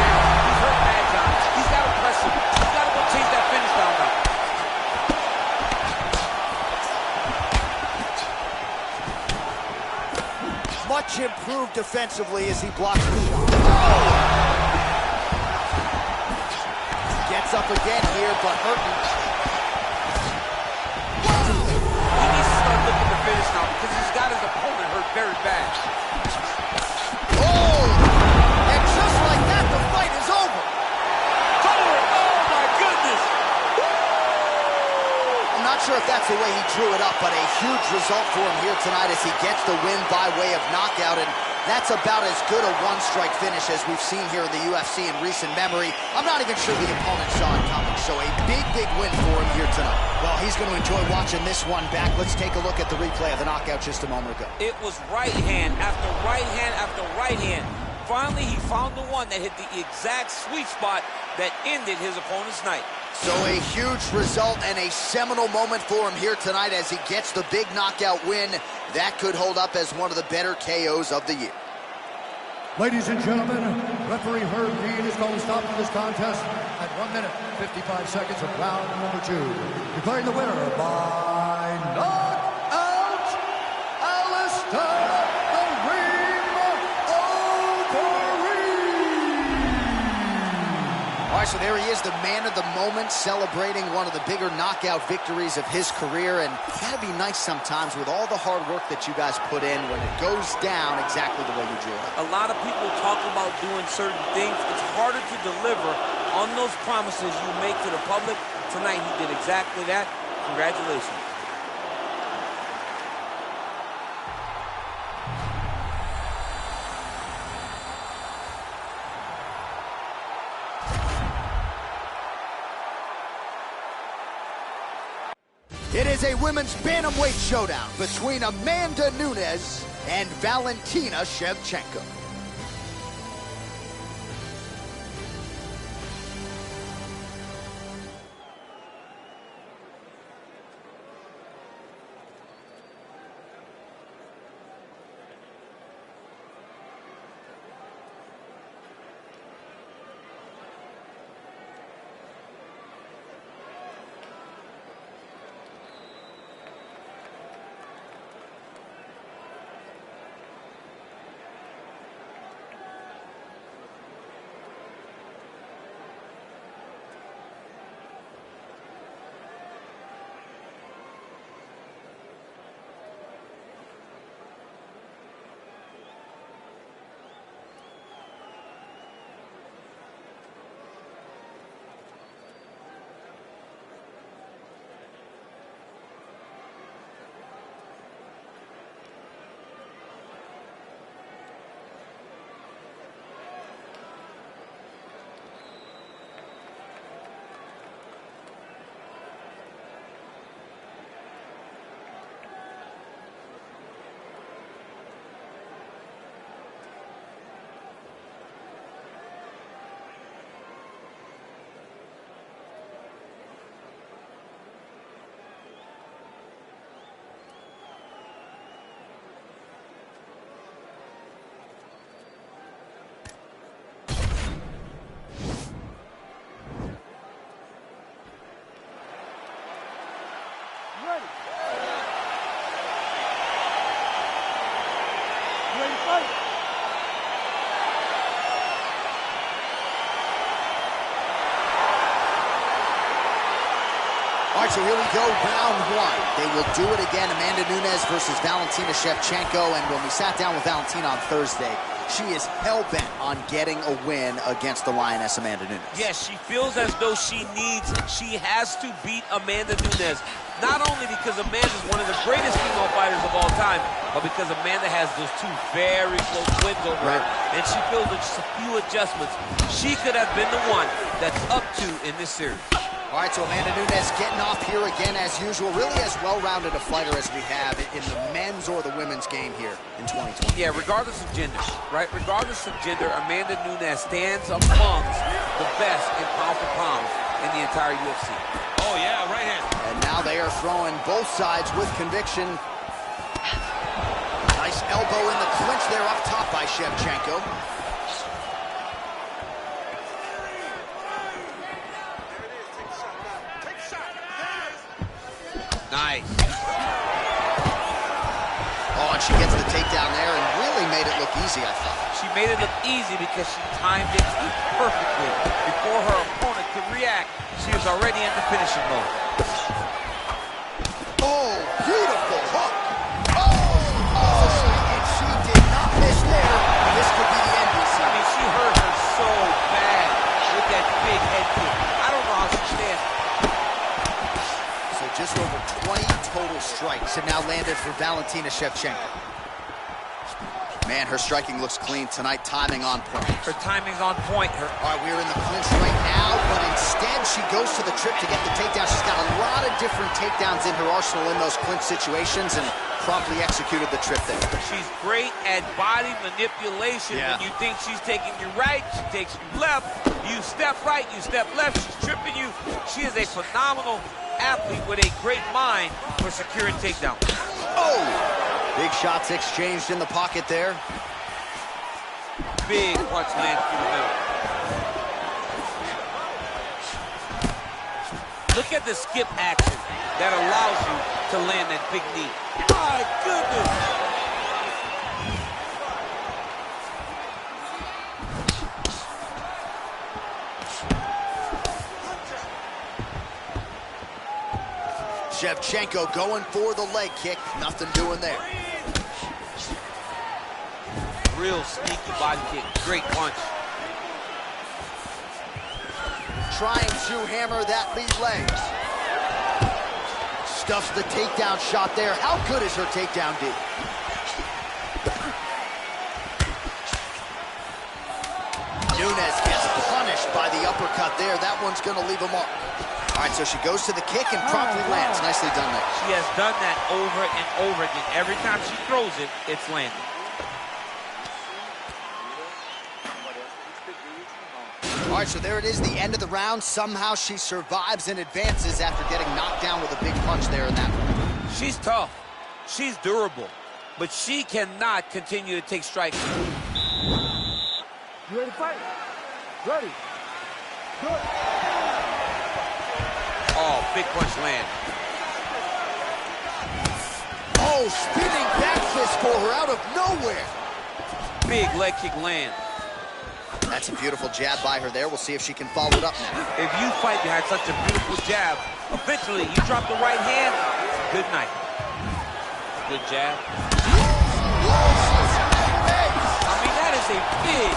bad. He's hurt bad, John. He's got to press him. He's got to go chase that finish down now. Much improved defensively as he blocks the shot. Oh! Gets up again here, but hurting. He needs to start looking to finish now because he's got his opponent hurt very bad. Oh! And just like that, the fight is over. Conor, oh my goodness! I'm not sure if that's the way he drew it up, but a huge result for him here tonight as he gets the win by way of knockout, and that's about as good a one-strike finish as we've seen here in the UFC in recent memory. I'm not even sure the opponent saw it coming, so a big, big win for him here tonight. Well, he's going to enjoy watching this one back. Let's take a look at the replay of the knockout just a moment ago. It was right hand after right hand after right hand. Finally, he found the one that hit the exact sweet spot that ended his opponent's night. So a huge result and a seminal moment for him here tonight as he gets the big knockout win. That could hold up as one of the better KOs of the year. Ladies and gentlemen, referee Herb Dean is going to stop this contest at 1 minute, 55 seconds of round number 2. Declaring the winner by knockout, Alistair the Ring Overeem. All right, so there he is, the man of the moment, celebrating one of the bigger knockout victories of his career. And it's got to be nice sometimes with all the hard work that you guys put in when it goes down exactly the way you drew it. A lot of people talk about doing certain things. It's harder to deliver on those promises you make to the public. Tonight, he did exactly that. Congratulations. It is a women's bantamweight showdown between Amanda Nunes and Valentina Shevchenko. All right, so here we go, round 1. They will do it again, Amanda Nunes versus Valentina Shevchenko. And when we sat down with Valentina on Thursday, she is hell-bent on getting a win against the Lioness Amanda Nunes. Yes, she feels as though she has to beat Amanda Nunes. Not only because Amanda is one of the greatest female fighters of all time, but because Amanda has those 2 very close wins over her. And she feels with just a few adjustments, she could have been the one that's up 2 in this series. All right, so Amanda Nunes getting off here again as usual. Really as well-rounded a fighter as we have in the men's or the women's game here in 2020. Yeah, regardless of gender, right? Regardless of gender, Amanda Nunes stands amongst the best in pound for pound in the entire UFC. Oh, yeah, right hand. And now they are throwing both sides with conviction. Nice elbow in the clinch there up top by Shevchenko. Nice. Oh, and she gets the takedown there and really made it look easy, I thought. She made it look easy because she timed it perfectly. Before her opponent could react, she was already in the finishing mode. Oh, beautiful hook. And she did not miss there. This could be the end, we see. I mean, she hurt her so bad with that big head kick. I don't know how she stands. So just over 20 total strikes have now landed for Valentina Shevchenko. Man, her striking looks clean tonight, timing on point. Her timing's on point. All right, we're in the clinch right now, but instead she goes to the trip to get the takedown. She's got a lot of different takedowns in her arsenal in those clinch situations and promptly executed the trip there. She's great at body manipulation. Yeah. When you think she's taking you right, she takes you left. You step right, you step left, she's tripping you. She is a phenomenal athlete with a great mind for securing takedown. Oh! Big shots exchanged in the pocket there. Big punch lands through the middle. Look at the skip action that allows you to land that big knee. My goodness! Shevchenko going for the leg kick. Nothing doing there. Real sneaky body kick. Great punch. Trying to hammer that lead leg. Stuffs the takedown shot there. How good is her takedown, D? Nunes gets punished by the uppercut there. That one's going to leave a mark. All right, so she goes to the kick and promptly lands. Nicely done there. She has done that over and over again. Every time she throws it, it's landing. All right, so there it is, the end of the round. Somehow she survives and advances after getting knocked down with a big punch there in that one. She's tough. She's durable. But she cannot continue to take strikes. You ready to fight? Ready. Good. Oh, big punch land. Oh, spinning back fist for her out of nowhere. Big leg kick land. That's a beautiful jab by her there. We'll see if she can follow it up now. If you fight behind such a beautiful jab, eventually you drop the right hand, good night. Good jab. I mean, that is a big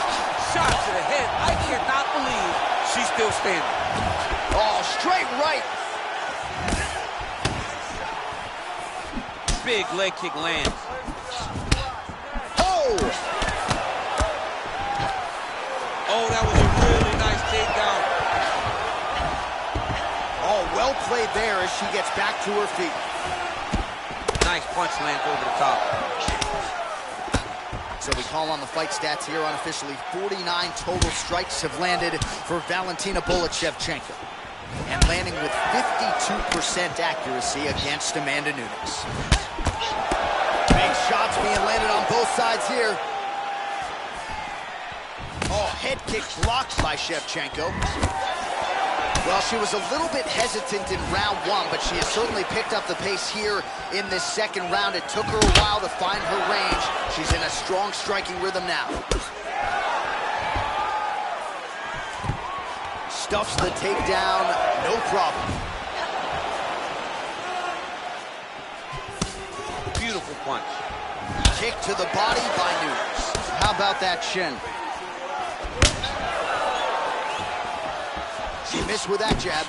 shot to the head. I cannot believe she's still standing. Oh, straight right. Big leg kick lands. Oh! Oh, that was a really nice takedown. Oh, well played there as she gets back to her feet. Nice punch lands over the top. So we call on the fight stats here unofficially. 49 total strikes have landed for Valentina Shevchenko. And landing with 52% accuracy against Amanda Nunes. Big shots being landed on both sides here. Oh, head kick blocked by Shevchenko. Well, she was a little bit hesitant in round one, but she has certainly picked up the pace here in this second round. It took her a while to find her range. She's in a strong striking rhythm now. Stuffs the takedown, no problem. Beautiful punch. Kick to the body by Nunes. How about that shin? She missed with that jab.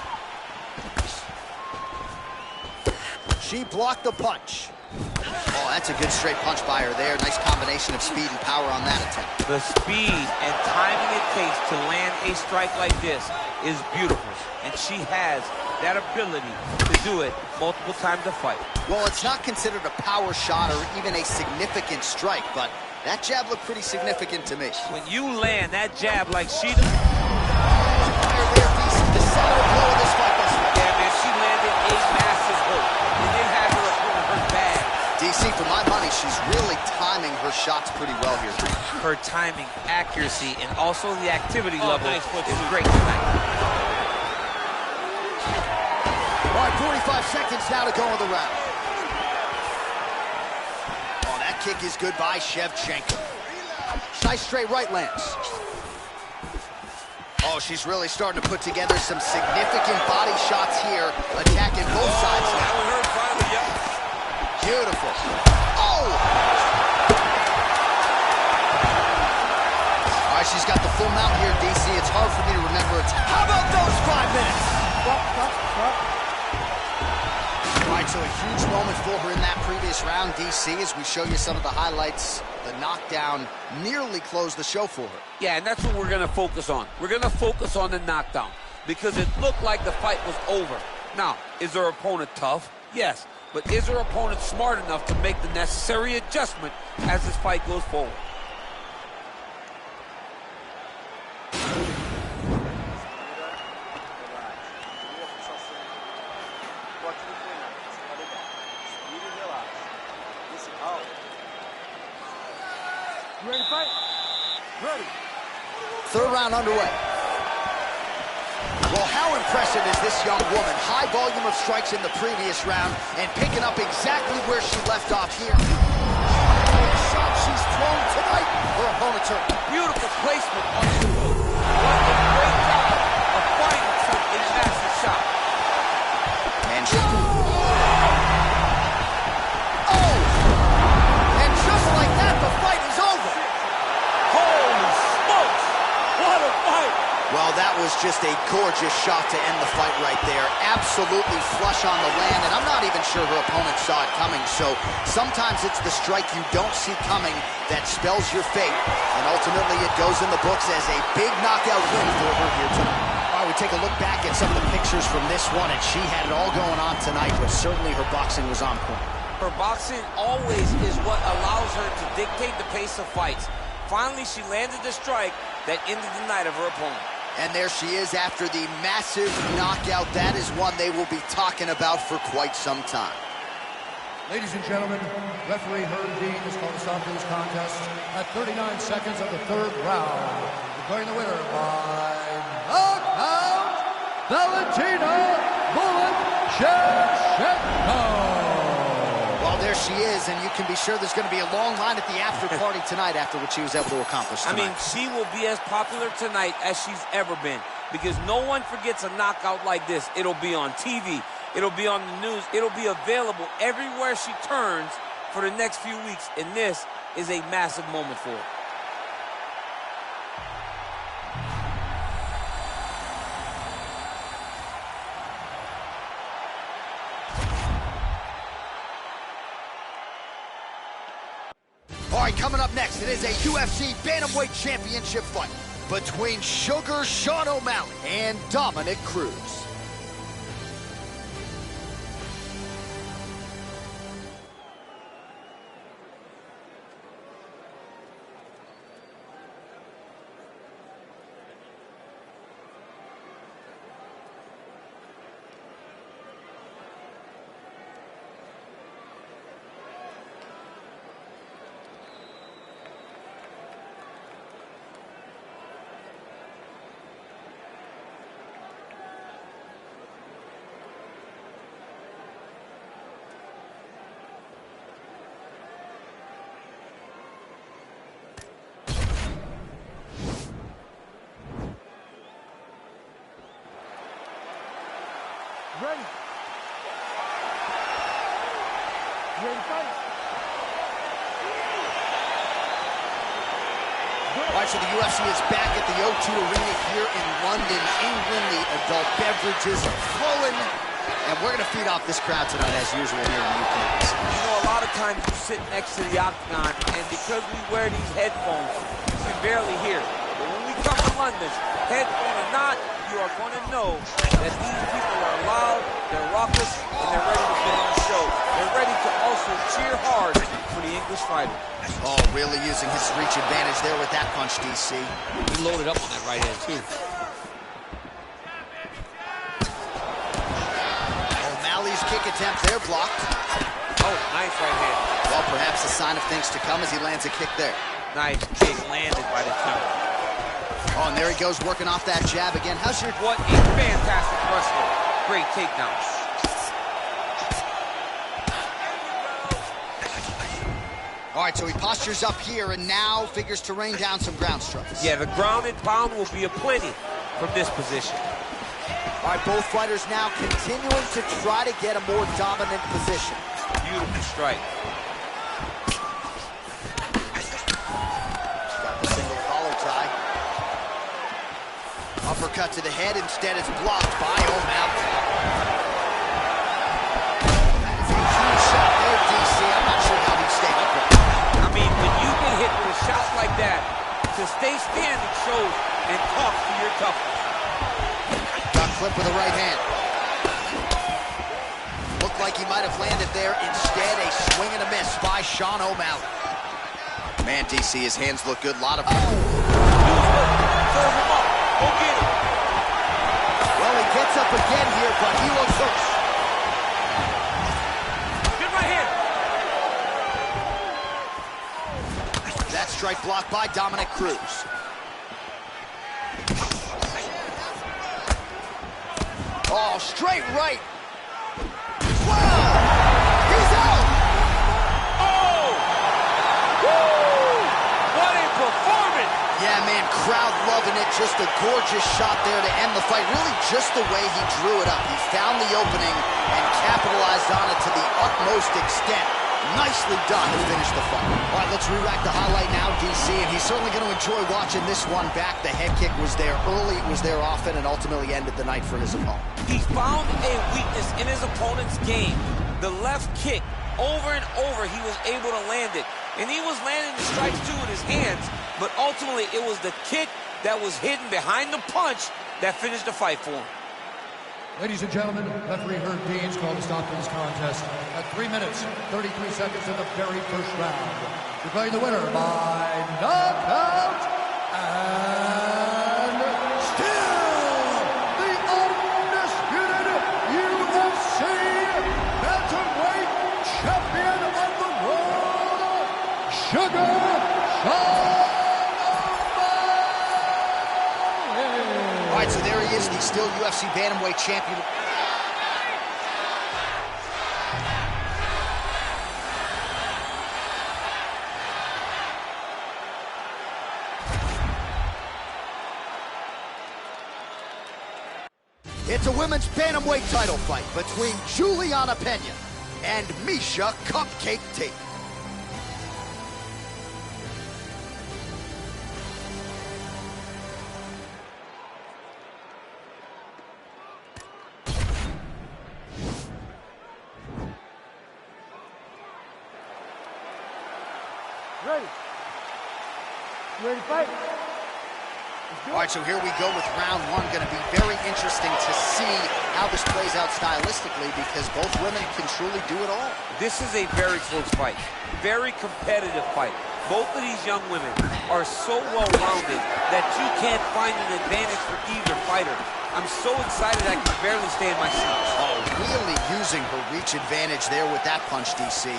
She blocked the punch. Oh, that's a good straight punch by her there. Nice combination of speed and power on that attempt. The speed and timing it takes to land a strike like this is beautiful. And she has that ability to do it multiple times a fight. Well, it's not considered a power shot or even a significant strike, but that jab looked pretty significant to me. When you land that jab like she does... Fire there, DC. The center blow of this fight thus far. Yeah, man, she landed a massive hook. And then had her opponent hurt bad. DC, for my money, she's really timing her shots pretty well here. Her timing, accuracy, and also the activity level is great tonight. All right, 45 seconds now to go in the round. Oh, that kick is good by Shevchenko. Nice straight right lands. Oh, she's really starting to put together some significant body shots here, attacking both sides now. That one hurt finally, yep. Beautiful. Oh! All right, she's got the full mount here, DC. It's hard for me to remember. How about those 5 minutes? All right, so a huge moment for her in that previous round, DC, as we show you some of the highlights. The knockdown nearly closed the show for her. Yeah, and that's what we're going to focus on. We're going to focus on the knockdown because it looked like the fight was over. Now, is her opponent tough? Yes. But is her opponent smart enough to make the necessary adjustment as this fight goes forward? You ready to fight? Ready. Third round underway. Well, how impressive is this young woman? High volume of strikes in the previous round and picking up exactly where she left off here. The shot she's thrown tonight, her opponent's hurt. Beautiful placement on the move. What a great job of finding such a massive shot. And she... Oh! And just like that, the fight is over. Holy smokes! What a fight! Well, that was just a gorgeous shot to end the fight right there. Absolutely flush on the land, and I'm not even sure her opponent saw it coming. So sometimes it's the strike you don't see coming that spells your fate. And ultimately it goes in the books as a big knockout win for her here tonight. All right, we take a look back at some of the pictures from this one, and she had it all going on tonight, but certainly her boxing was on point. Her boxing always is what allows her to dictate the pace of fights. Finally, she landed the strike that ended the night of her opponent. And there she is after the massive knockout. That is one they will be talking about for quite some time. Ladies and gentlemen, referee Herb Dean has called a stop to this contest at 39 seconds of the third round, declaring the winner by knockout, Valentina Bullet Shevchenko. Well, there she is, and you can be sure there's going to be a long line at the after party tonight after what she was able to accomplish tonight. I mean, she will be as popular tonight as she's ever been because no one forgets a knockout like this. It'll be on TV. It'll be on the news. It'll be available everywhere she turns for the next few weeks, and this is a massive moment for her. All right, coming up next, it is a UFC Bantamweight Championship fight between Sugar Sean O'Malley and Dominick Cruz. Ready. You ready to fight? All right, so the UFC is back at the O2 Arena here in London, England. The adult beverages are flowing, and we're going to feed off this crowd tonight as usual here in the UK. You know, a lot of times you sit next to the octagon, and because we wear these headphones, you can barely hear. But when we come to London, regardless, head on or not, you are going to know that these people are loud, they're raucous, and they're ready to put on a show. They're ready to also cheer hard for the English fighter. Oh, really using his reach advantage there with that punch, DC. He loaded up on that right hand, too. O'Malley's kick attempt there blocked. Oh, nice right hand. Well, perhaps a sign of things to come as he lands a kick there. Nice kick landed by the counter. Oh, and there he goes working off that jab again. How's your... What a fantastic wrestler. Great takedown. All right, so he postures up here and now figures to rain down some ground strikes. Yeah, the ground and pound will be aplenty from this position. All right, both fighters now continuing to try to get a more dominant position. Beautiful strike. Got the single collar tie. Uppercut to the head, instead it's blocked by O'Malley. That is a huge shot there, DC. I'm not sure how he stayed up with it. I mean, when you get hit with a shot like that, to stay standing shows and talks to your toughness. Got clipped with the right hand. Looked like he might have landed there. Instead, a swing and a miss by Sean O'Malley. Man, DC, his hands look good. A lot of... Serve him up. Go get him. Well, he gets up again here, but he looks hurt. Good right hand. That strike blocked by Dominick Cruz. Oh, straight right. Wow! He's out! Oh! Woo! What a performance! Yeah, man, crowd loving it. Just a gorgeous shot there to end the fight. Really just the way he drew it up. He found the opening and capitalized on it to the utmost extent. Nicely done to finish the fight. All right, let's re-rack the highlight now, DC, and he's certainly going to enjoy watching this one back. The head kick was there early, it was there often, and ultimately ended the night for his opponent. He's found a weakness in his opponent's game. The left kick, over and over, he was able to land it. And he was landing the strikes too with his hands, but ultimately it was the kick that was hidden behind the punch that finished the fight for him. Ladies and gentlemen, referee Herb Dean's called to stop this contest at 3 minutes, 33 seconds in the very first round. Declaring the winner by knockout and still the undisputed UFC Bantamweight Champion of the world, Sugar Sean. All right, so there he is, the still UFC Bantamweight Champion. It's a women's Bantamweight title fight between Julianna Peña and Meisha Cupcake Tate. Ready? You ready to fight? All right, so here we go with round one. Going to be very interesting to see how this plays out stylistically because both women can truly do it all. This is a very close fight, very competitive fight. Both of these young women are so well-rounded that you can't find an advantage for either fighter. I'm so excited I can barely stay in my seat. Oh, really using her reach advantage there with that punch, DC.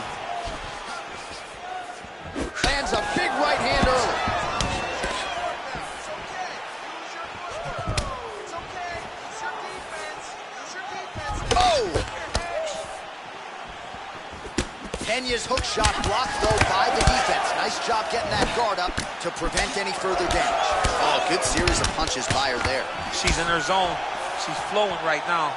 Lands a big right hand early. Oh! Peña's hook shot blocked, though, by the defense. Nice job getting that guard up to prevent any further damage. Oh, good series of punches by her there. She's in her zone. She's flowing right now.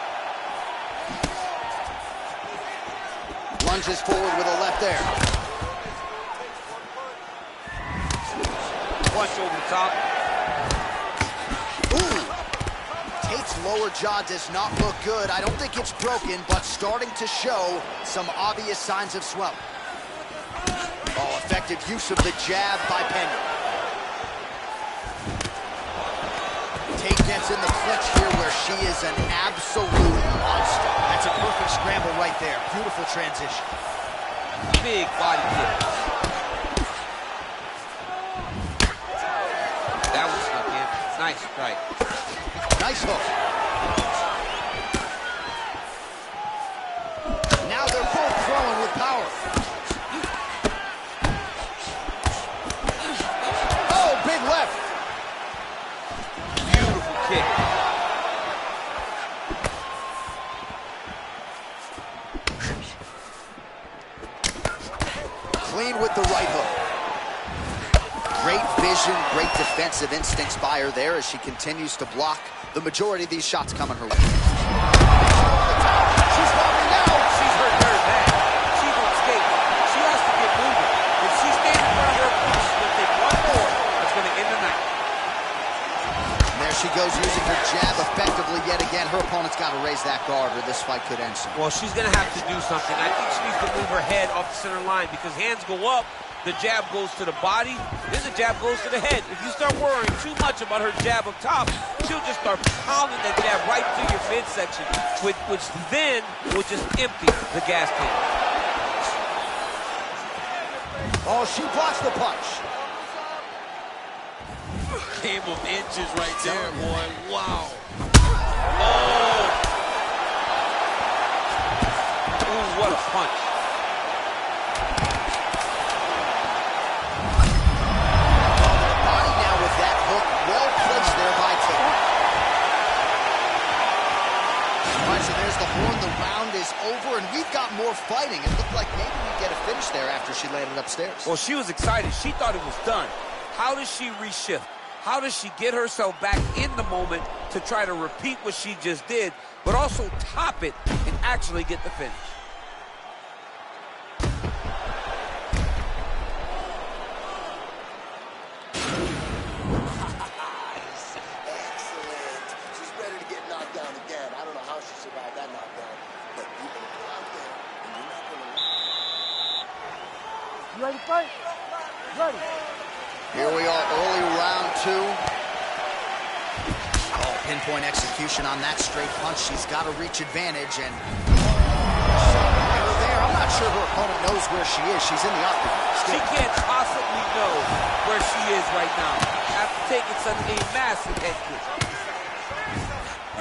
Lunges forward with a left there. Punch over the top. Ooh! Tate's lower jaw does not look good. I don't think it's broken, but starting to show some obvious signs of swelling. Oh, effective use of the jab by Peña. is in the clinch here where she is an absolute monster. That's a perfect scramble right there. Beautiful transition. Big body kick. That was stuck in. Nice strike. Nice hook. Now they're both throwing with power. Oh, big left. Beautiful kick. Clean with the right hook. Great vision, great defensive instincts by her there as she continues to block the majority of these shots coming her way. She's falling now. She's hurt very bad. She's on skate. She has to get moving. If she stays in front of her opponent, she's going to take one more. That's going to end the night. And there she goes using her jab effectively yet again. Her opponent's got to raise that guard or this fight could end soon. Well, she's going to have to do something. I think she needs to move her head off the center line because hands go up, the jab goes to the body, then the jab goes to the head. If you start worrying too much about her jab up top, she'll just start pounding that jab right through your midsection, which then will just empty the gas tank. Oh, she blocks the punch. Game of inches right there, boy. Wow. Oh. Ooh, what a punch. Body now with that hook, well placed there by Tate. All right, so there's the horn. The round is over, and we've got more fighting. It looked like maybe we'd get a finish there after she landed upstairs. Well, she was excited. She thought it was done. How does she reshift? How does she get herself back in the moment to try to repeat what she just did, but also top it and actually get the finish? Excellent. She's ready to get knocked down again. I don't know how she survived that knockdown, but you're going to go out there and you're not going to... You ready to fight? Ready. Here we are, early round two. Oh, pinpoint execution on that straight punch. She's got a reach advantage, and there. I'm not sure her opponent knows where she is. She's in the octagon. She can't possibly know where she is right now after taking such a massive head kick.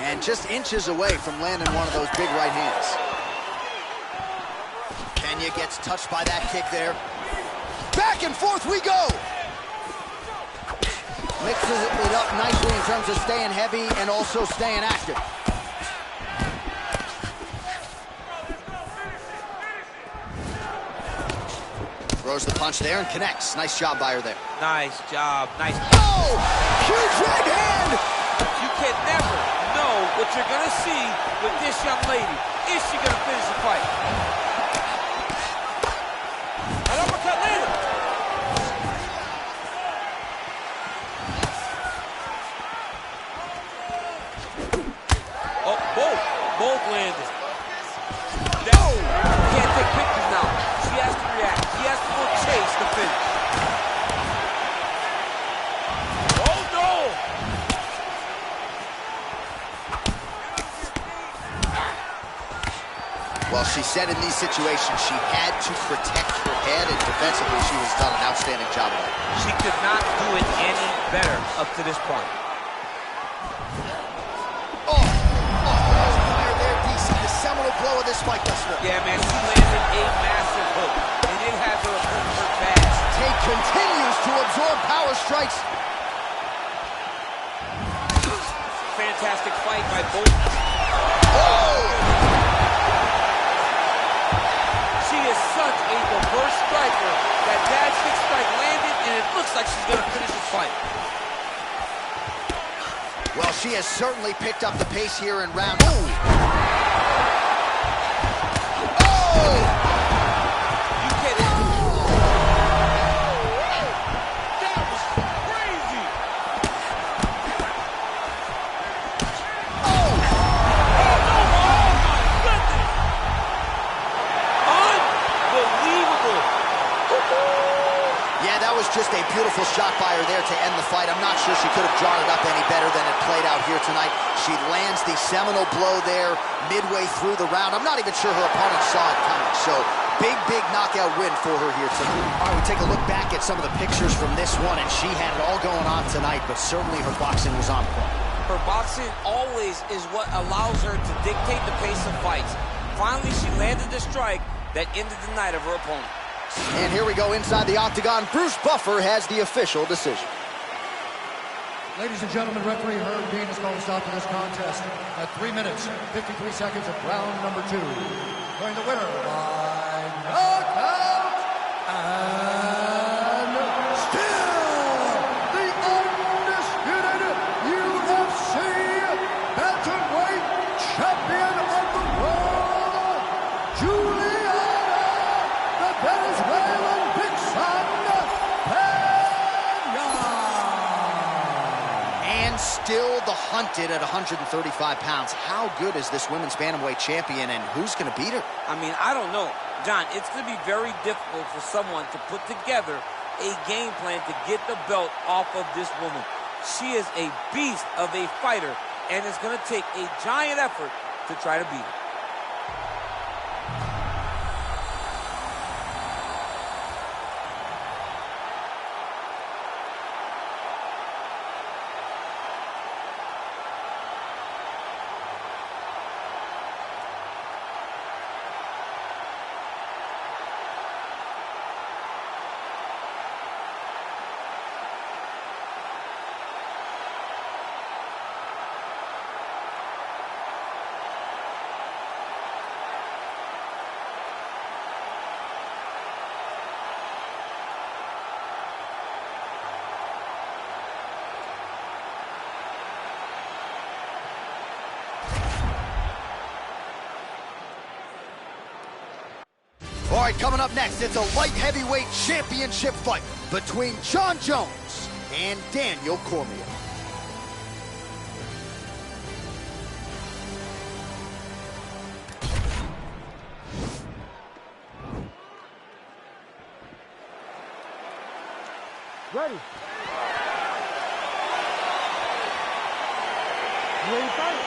And just inches away from landing one of those big right hands. Peña gets touched by that kick there. Back and forth we go. Mixes it up nicely in terms of staying heavy and also staying active. Throws the punch there and connects. Nice job by her there. Nice job. Nice. Oh! Huge right hand! You can never know what you're going to see with this young lady. Is she going to finish the fight? An uppercut later. Oh, both landed. No! Can't take pictures now. She has to react. She has to go chase the finish. Oh, no! Well, she said in these situations she had to protect her head, and defensively she has done an outstanding job of that. She could not do it any better up to this point. Seminal blow of this fight thus far. Yeah, man, she landed a massive hook, and it has her hurt bad. Tate continues to absorb power strikes. Fantastic fight by both. Oh! She is such a diverse striker. That bad kick strike landed, and it looks like she's going to finish this fight. Well, she has certainly picked up the pace here in round. Just a beautiful shot by her there to end the fight. I'm not sure she could have drawn it up any better than it played out here tonight. She lands the seminal blow there midway through the round. I'm not even sure her opponent saw it coming. So big knockout win for her here tonight. All right, we take a look back at some of the pictures from this one, and she had it all going on tonight, but certainly her boxing was on point. Her boxing always is what allows her to dictate the pace of fights. Finally, she landed the strike that ended the night of her opponent. And here we go inside the octagon. Bruce Buffer has the official decision. Ladies and gentlemen, referee Herb Dean has called a stop to this contest at 3 minutes, 53 seconds of round number 2. Going the winner by knockout, and still the undisputed UFC Bantamweight Champion of the world, Julianna, the Venezuelan Big Son, Peńa. And still the hunted at 135 pounds. How good is this women's bantamweight champion, and who's going to beat her? I mean, I don't know. John, it's going to be very difficult for someone to put together a game plan to get the belt off of this woman. She is a beast of a fighter, and it's going to take a giant effort to try to beat her. All right, coming up next, it's a light heavyweight championship fight between Jon Jones and Daniel Cormier. Ready. You ready to fight?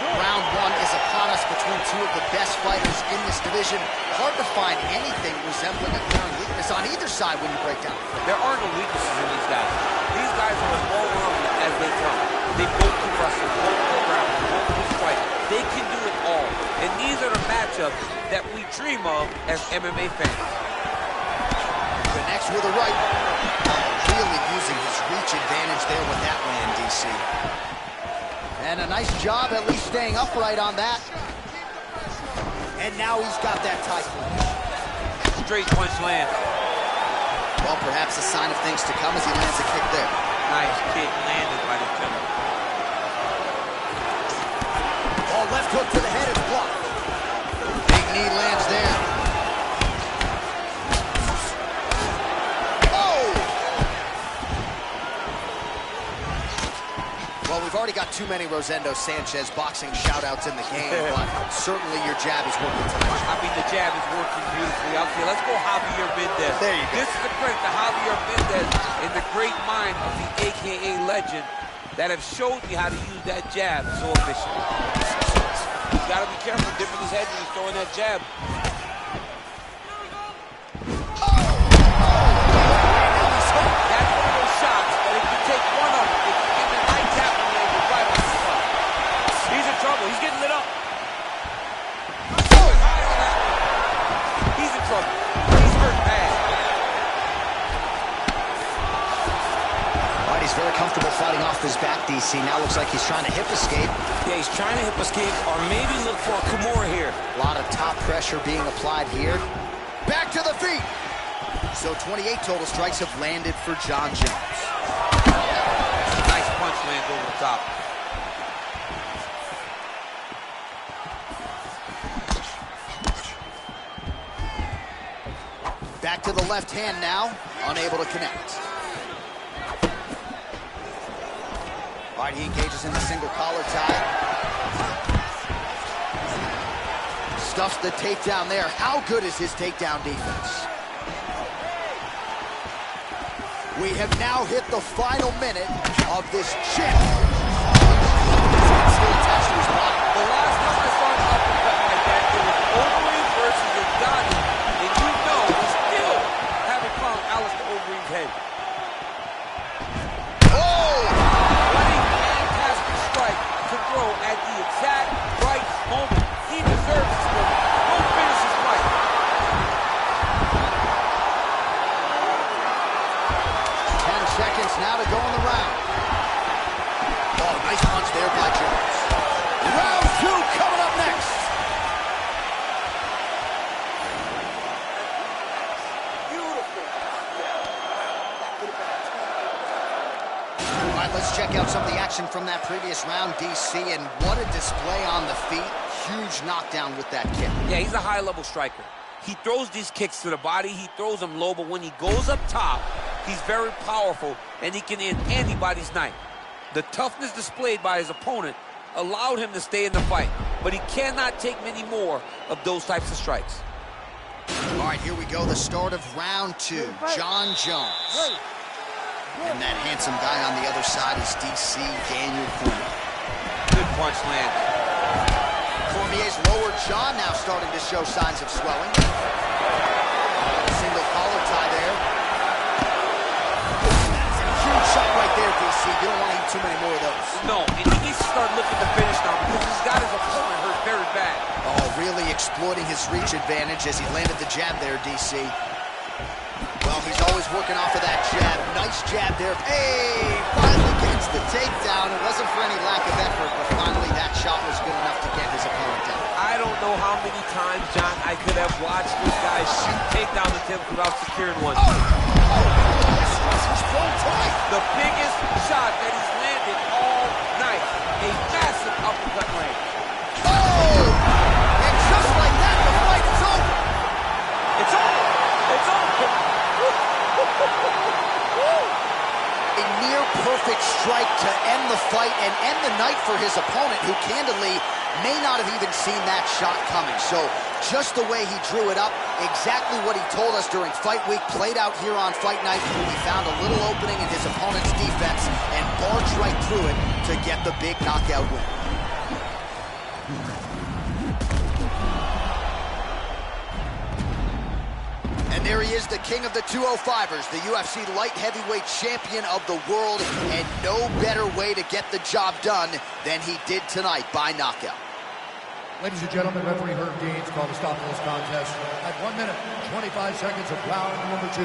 Round 1 is upon us between two of the best fighters in this division. Hard to find anything resembling a current weakness on either side when you break down. There are no weaknesses in these guys. These guys are as well-rounded as they come. They both can wrestle, both can grapple, both can fight. They can do it all. And these are the matchups that we dream of as MMA fans. Connects with a right. Really using his reach advantage there with that land, DC. And a nice job at least staying upright on that. And now he's got that tight punch. Straight punch land. Well, perhaps a sign of things to come as he lands a kick there. Nice kick landed by the gentleman. Oh, left hook to the head is blocked. Big knee lands there. Well, we've already got too many Rosendo Sanchez boxing shout-outs in the game, but certainly your jab is working tonight. I mean, the jab is working beautifully. Okay, let's go Javier Mendez. There you go. This is the credit to Javier Mendez and the great mind of the AKA legend that have showed me how to use that jab so efficiently. You gotta be careful dipping his head when he's throwing that jab. That's one of those shots that if you take one of them, if you give him a nice tap on the ankle, right on the front. He's in trouble. He's getting lit up. Going high on that one. He's in trouble. He's hurt bad. All right, he's very comfortable fighting off his back, DC. Now looks like he's trying to hip escape. Yeah, he's trying to hip escape or maybe look for a Kimura here. A lot of top pressure being applied here. Back to the feet. So 28 total strikes have landed for Jon Jones. Nice punch lands over the top. Back to the left hand now, unable to connect. All right, he engages in the single collar tie. Stuffs the takedown there. How good is his takedown defense? We have now hit the final minute of this chip. Still attached to his body. The last time I saw an uppercut like that, it was Overeem versus Adesanya, and you know we still haven't found Alistair Overeem's head. Oh! What a fantastic strike to throw at the exact right moment. He deserves this moment. Go finish his fight. 10 seconds now to go in the round. Oh, nice punch there by Jones. Round 2 coming up next. Beautiful. All right, let's check out some of the action from that previous round, DC, and what a display on the feet. Huge knockdown with that kick. Yeah, he's a high-level striker. He throws these kicks to the body, he throws them low, but when he goes up top, he's very powerful, and he can end anybody's night. The toughness displayed by his opponent allowed him to stay in the fight, but he cannot take many more of those types of strikes. All right, here we go, the start of round 2. Jon Jones. And that handsome guy on the other side is DC Daniel Cormier. Good punch land. Cormier's lower jaw now starting to show signs of swelling. Single collar tie there. That's a huge shot right there, DC. You don't want to eat too many more of those. No, and he needs to start looking to finish now because he's got his opponent hurt very bad. Oh, really exploiting his reach advantage as he landed the jab there, DC. Well, he's always working off of that jab. Nice jab there. Hey, finally gets the takedown. It wasn't for any lack of effort, but finally that shot was good enough to get his opponent down. I don't know how many times, John, I could have watched this guy shoot takedown attempts without securing one. He's thrown tight. The biggest shot that he's landed all night. A massive uppercut land. Oh! And just like that, the fight is over. It's over. It's over. A near-perfect strike to end the fight and end the night for his opponent, who candidly may not have even seen that shot coming. So just the way he drew it up, exactly what he told us during fight week, played out here on fight night. He found a little opening in his opponent's defense and barged right through it to get the big knockout win. And there he is, the king of the 205ers, the UFC light heavyweight champion of the world, and no better way to get the job done than he did tonight by knockout. Ladies and gentlemen, referee Herb Deans called a stop to this contest at 1 minute, 25 seconds of round number 2.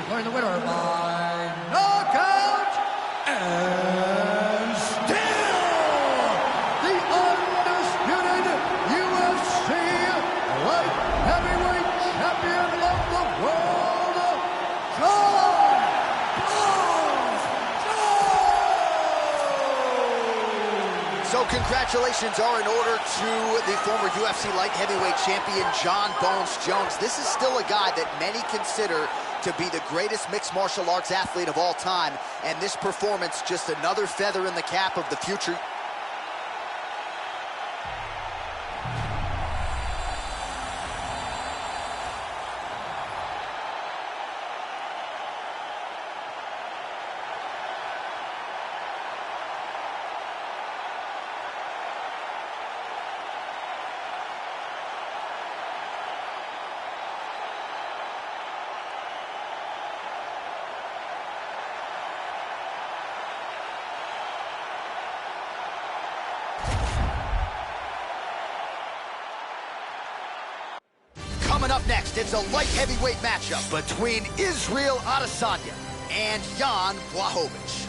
Declaring the winner by knockout, and still the undisputed UFC light heavyweight champion of the world, Jon Jones! So congratulations are in order to the former UFC light heavyweight champion, Jon Bones Jones. This is still a guy that many consider to be the greatest mixed martial arts athlete of all time, and this performance just another feather in the cap of the future. Coming up next, it's a light heavyweight matchup between Israel Adesanya and Jan Blachowicz.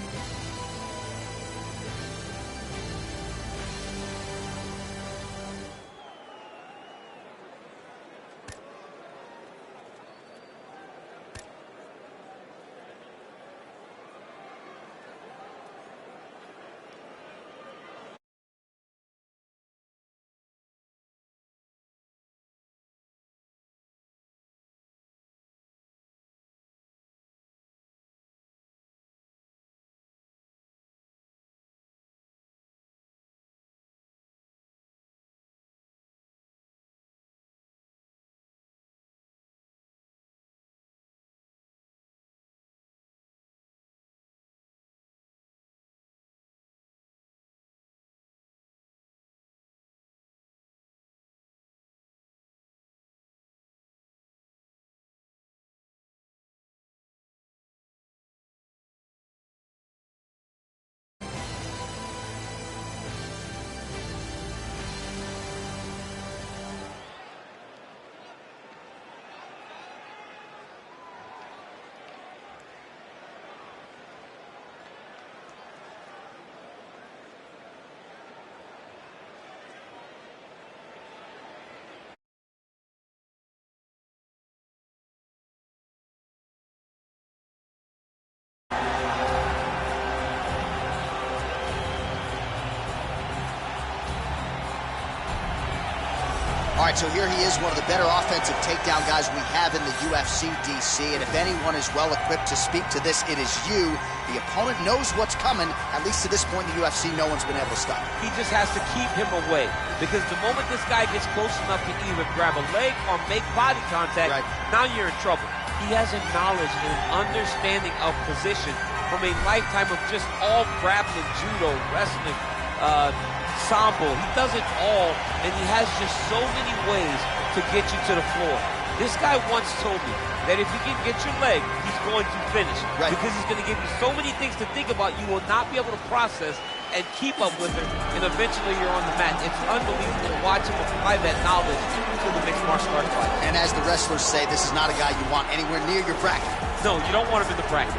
All right, so here he is, one of the better offensive takedown guys we have in the UFC, DC. And if anyone is well-equipped to speak to this, it is you. The opponent knows what's coming. At least to this point in the UFC, no one's been able to stop him. He just has to keep him away. Because the moment this guy gets close enough to either grab a leg or make body contact, now you're in trouble. He has a knowledge and an understanding of position from a lifetime of just all grappling, judo, wrestling, sambo. He does it all, and he has just so many ways to get you to the floor. This guy once told me that if you can get your leg, he's going to finish. Because he's going to give you so many things to think about, you will not be able to process and keep up with him, and eventually you're on the mat. It's unbelievable to watch him apply that knowledge to the mixed martial arts fight. And as the wrestlers say, this is not a guy you want anywhere near your bracket. No, you don't want him in the bracket.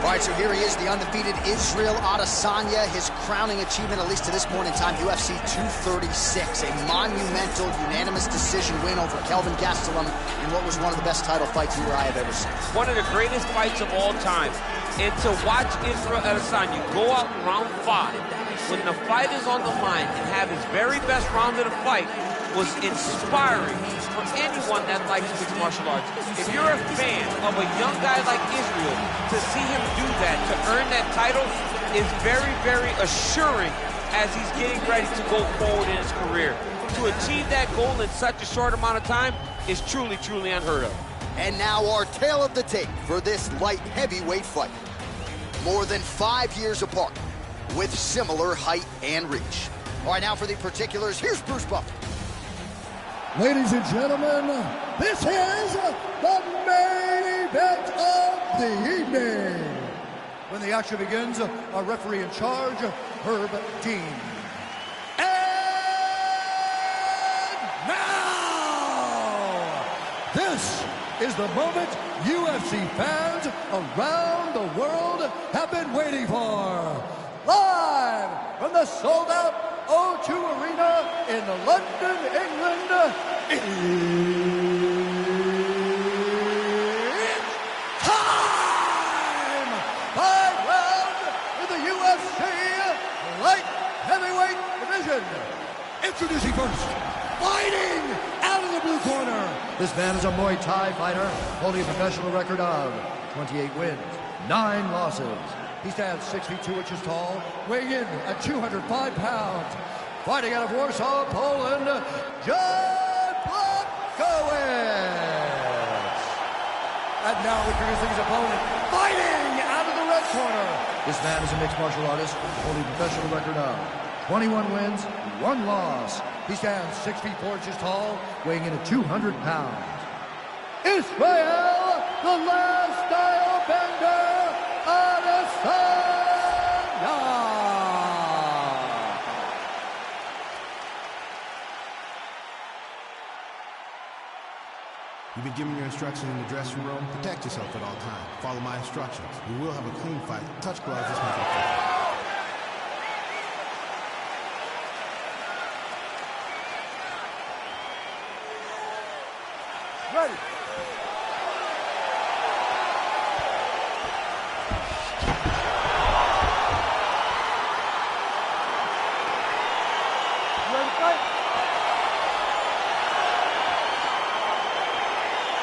All right, so here he is, the undefeated Israel Adesanya. His crowning achievement, at least to this point in time, UFC 236. A monumental, unanimous decision win over Kelvin Gastelum in what was one of the best title fights you or I have ever seen. One of the greatest fights of all time. And to watch Israel Adesanya go out in round 5, when the fight is on the line, and have his very best round of the fight, was inspiring for anyone that likes mixed martial arts. If you're a fan of a young guy like Israel, to see him do that, to earn that title, is very, very assuring as he's getting ready to go forward in his career. To achieve that goal in such a short amount of time is truly, truly unheard of. And now our tale of the tape for this light heavyweight fight. More than 5 years apart, with similar height and reach. All right, now for the particulars, here's Bruce Buffer. Ladies and gentlemen, this is the main event of the evening. When the action begins, our referee in charge, Herb Dean. And now, this is the moment UFC fans around the world have been waiting for. Live from the sold-out O2 Arena in London, England, it's time! 5 rounds in the UFC light heavyweight division. Introducing first, fighting out of the blue corner. This man is a Muay Thai fighter, holding a professional record of 28 wins, 9 losses. He stands 6 feet 2 inches tall, weighing in at 205 pounds. Fighting out of Warsaw, Poland, Jon Blachowicz. And now introducing his opponent, fighting out of the red corner. This man is a mixed martial artist, holding a professional record of 21 wins, 1 loss. He stands 6 feet 4 inches tall, weighing in at 200 pounds. Israel, the last style bender, Adesanya! You've been given your instructions in the dressing room. Protect yourself at all times. Follow my instructions. We will have a clean fight. Touch gloves. Let's make it fair. Ready.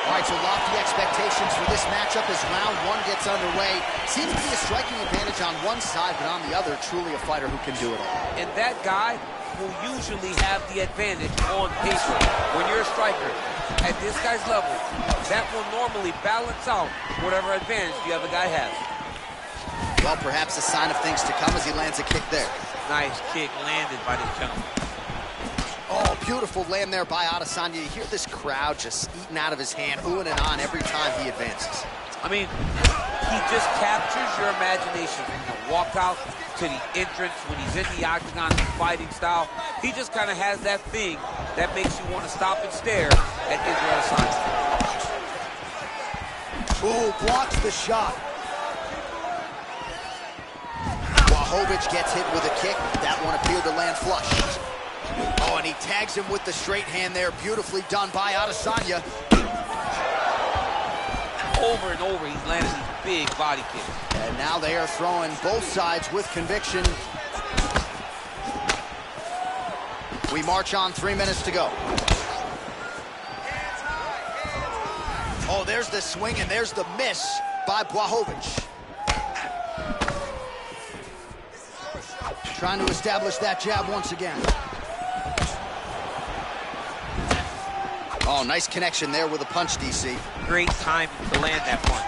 All right, so lofty expectations for this matchup as round 1 gets underway. Seems to be a striking advantage on one side, but on the other, truly a fighter who can do it all. And that guy will usually have the advantage on paper. When you're a striker, at this guy's level, that will normally balance out whatever advantage the other guy has. Well, perhaps a sign of things to come as he lands a kick there. Nice kick landed by this gentleman. Oh, beautiful land there by Adesanya. You hear this crowd just eating out of his hand, oohing and on every time he advances. I mean, he just captures your imagination from the walkout to the entrance when he's in the octagon, the fighting style. He just kind of has that thing that makes you want to stop and stare at Israel Adesanya. Ooh, blocks the shot. Blachowicz gets hit with a kick. That one appeared to land flush. Oh, and he tags him with the straight hand there. Beautifully done by Adesanya. Over and over, he's landing these big body kicks. And now they are throwing both sides with conviction. We march on, 3 minutes to go. Oh, there's the swing, and there's the miss by Blachowicz. Trying to establish that jab once again. Oh, nice connection there with a punch, DC. Great time to land that punch.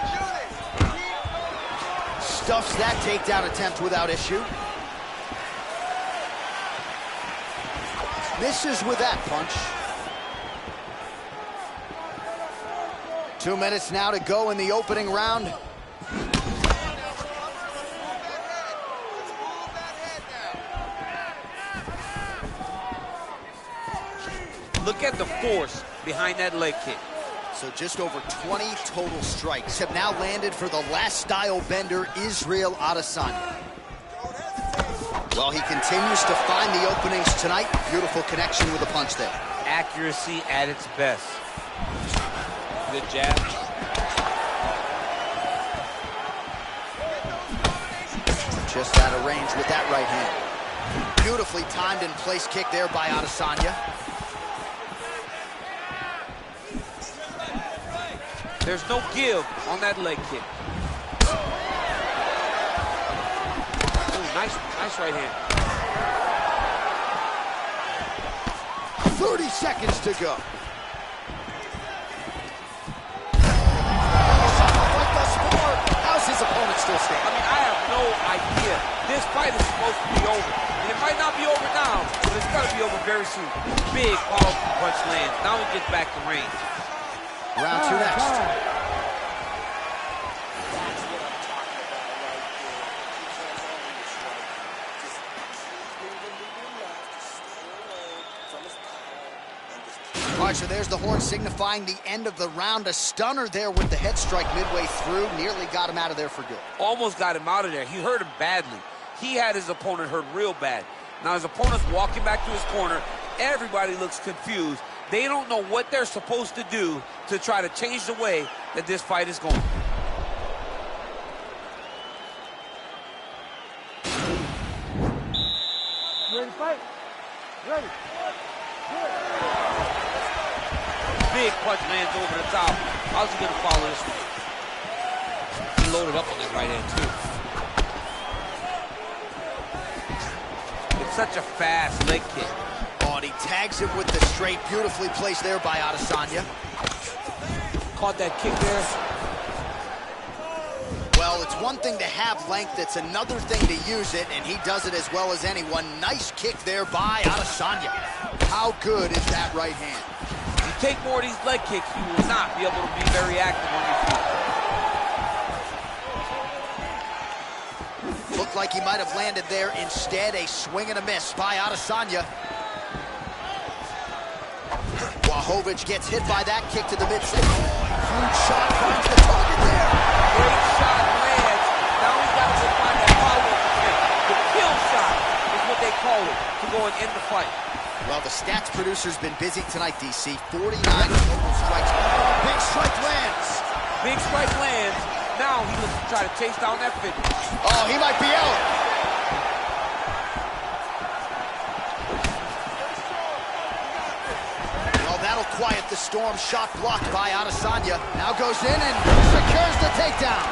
Stuffs that takedown attempt without issue. Misses with that punch. 2 minutes now to go in the opening round. Look at the force behind that leg kick. So just over 20 total strikes have now landed for the last style bender, Israel Adesanya. Well, he continues to find the openings tonight. Beautiful connection with a punch there. Accuracy at its best. Good jab. Just out of range with that right hand. Beautifully timed and placed kick there by Adesanya. There's no give on that leg kick. Ooh, nice right hand. 30 seconds to go. How's his opponent still standing? I mean, I have no idea. This fight is supposed to be over. And it might not be over now, but it's got to be over very soon. Big, powerful punch lands. Now he gets back to range. Round two next. That's what I'm talking about right there. You can't hold this right. Just keep moving to your left. Just stay away from his power and just keep. All right, so there's the horn signifying the end of the round. A stunner there with the head strike midway through. Nearly got him out of there for good. Almost got him out of there. He hurt him badly. He had his opponent hurt real bad. Now his opponent's walking back to his corner. Everybody looks confused. They don't know what they're supposed to do to try to change the way that this fight is going. Ready to fight? Ready. Big punch lands over the top. How's he gonna follow this one? He loaded up on that right hand too. It's such a fast leg kick. Oh, and he tags him with the straight. Beautifully placed there by Adesanya. Caught that kick there. Well, it's one thing to have length. It's another thing to use it, and he does it as well as anyone. Nice kick there by Adesanya. How good is that right hand? You take more of these leg kicks, you will not be able to be very active on your feet. Looked like he might have landed there. Instead, a swing and a miss by Adesanya. Blachowicz gets hit by that kick to the midsection. Huge shot finds the target there. Great shot lands. Now he's got to find that follow-up kick. The kill shot is what they call it to go and end the fight. Well, the stats producer's been busy tonight, DC. 49 total strikes. Big strike lands. Big strike lands. Now he looks to try to chase down that finish. Oh, he might be out. Well, that'll quiet the storm. Shot blocked by Adesanya. Now goes in and secures the takedown.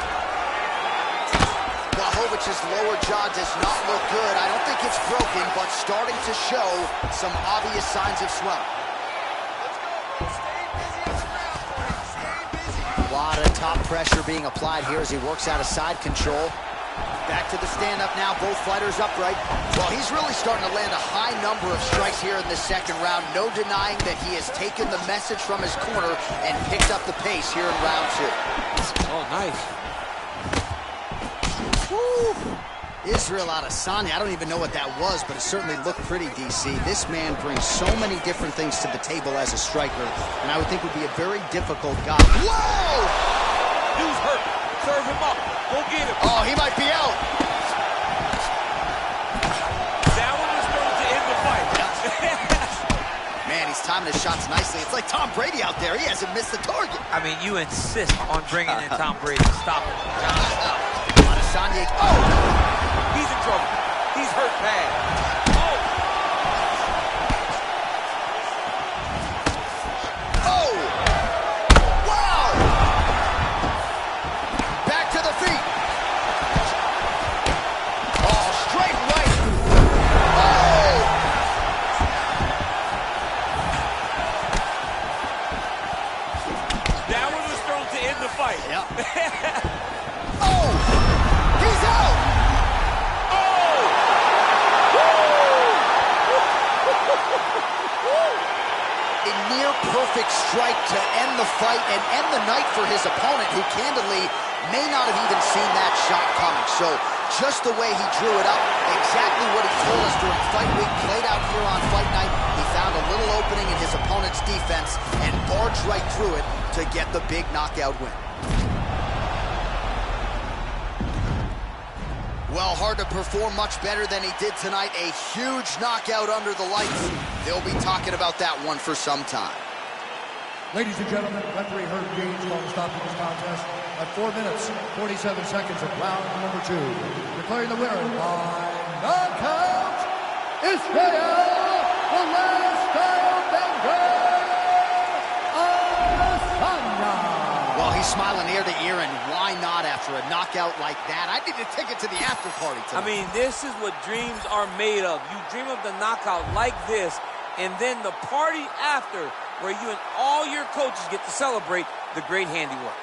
Blachowicz's lower jaw does not look good. I don't think it's broken, but starting to show some obvious signs of swelling. A lot of top pressure being applied here as he works out of side control. Back to the stand-up now, both fighters upright. Well, he's really starting to land a high number of strikes here in this second round. No denying that he has taken the message from his corner and picked up the pace here in round two. Oh, nice. Woo. Israel Adesanya, I don't even know what that was, but it certainly looked pretty, DC. This man brings so many different things to the table as a striker, and I would think would be a very difficult guy. Whoa! Dude's hurt. Serve him up. Go get him. Oh, he might be out. That one was thrown to end the fight. Man, he's timing his shots nicely. It's like Tom Brady out there. He hasn't missed the target. I mean, you insist on bringing in Tom Brady. Stop it, John. Adesanya, oh! He's in trouble. He's hurt bad. Oh! Oh! Wow! and end the night for his opponent, who candidly may not have even seen that shot coming. So just the way he drew it up, exactly what he told us during fight week, played out here on fight night. He found a little opening in his opponent's defense and barged right through it to get the big knockout win. Well, hard to perform much better than he did tonight. A huge knockout under the lights. They'll be talking about that one for some time. Ladies and gentlemen, referee Herb Dean's going to stop this contest at 4 minutes, 47 seconds of round number 2. Declaring the winner by knockout, Israel Adesanya. Well, he's smiling ear to ear, and why not after a knockout like that? I need to take it to the after party tonight. I mean, this is what dreams are made of. You dream of the knockout like this, and then the party after, where you and all your coaches get to celebrate the great handiwork.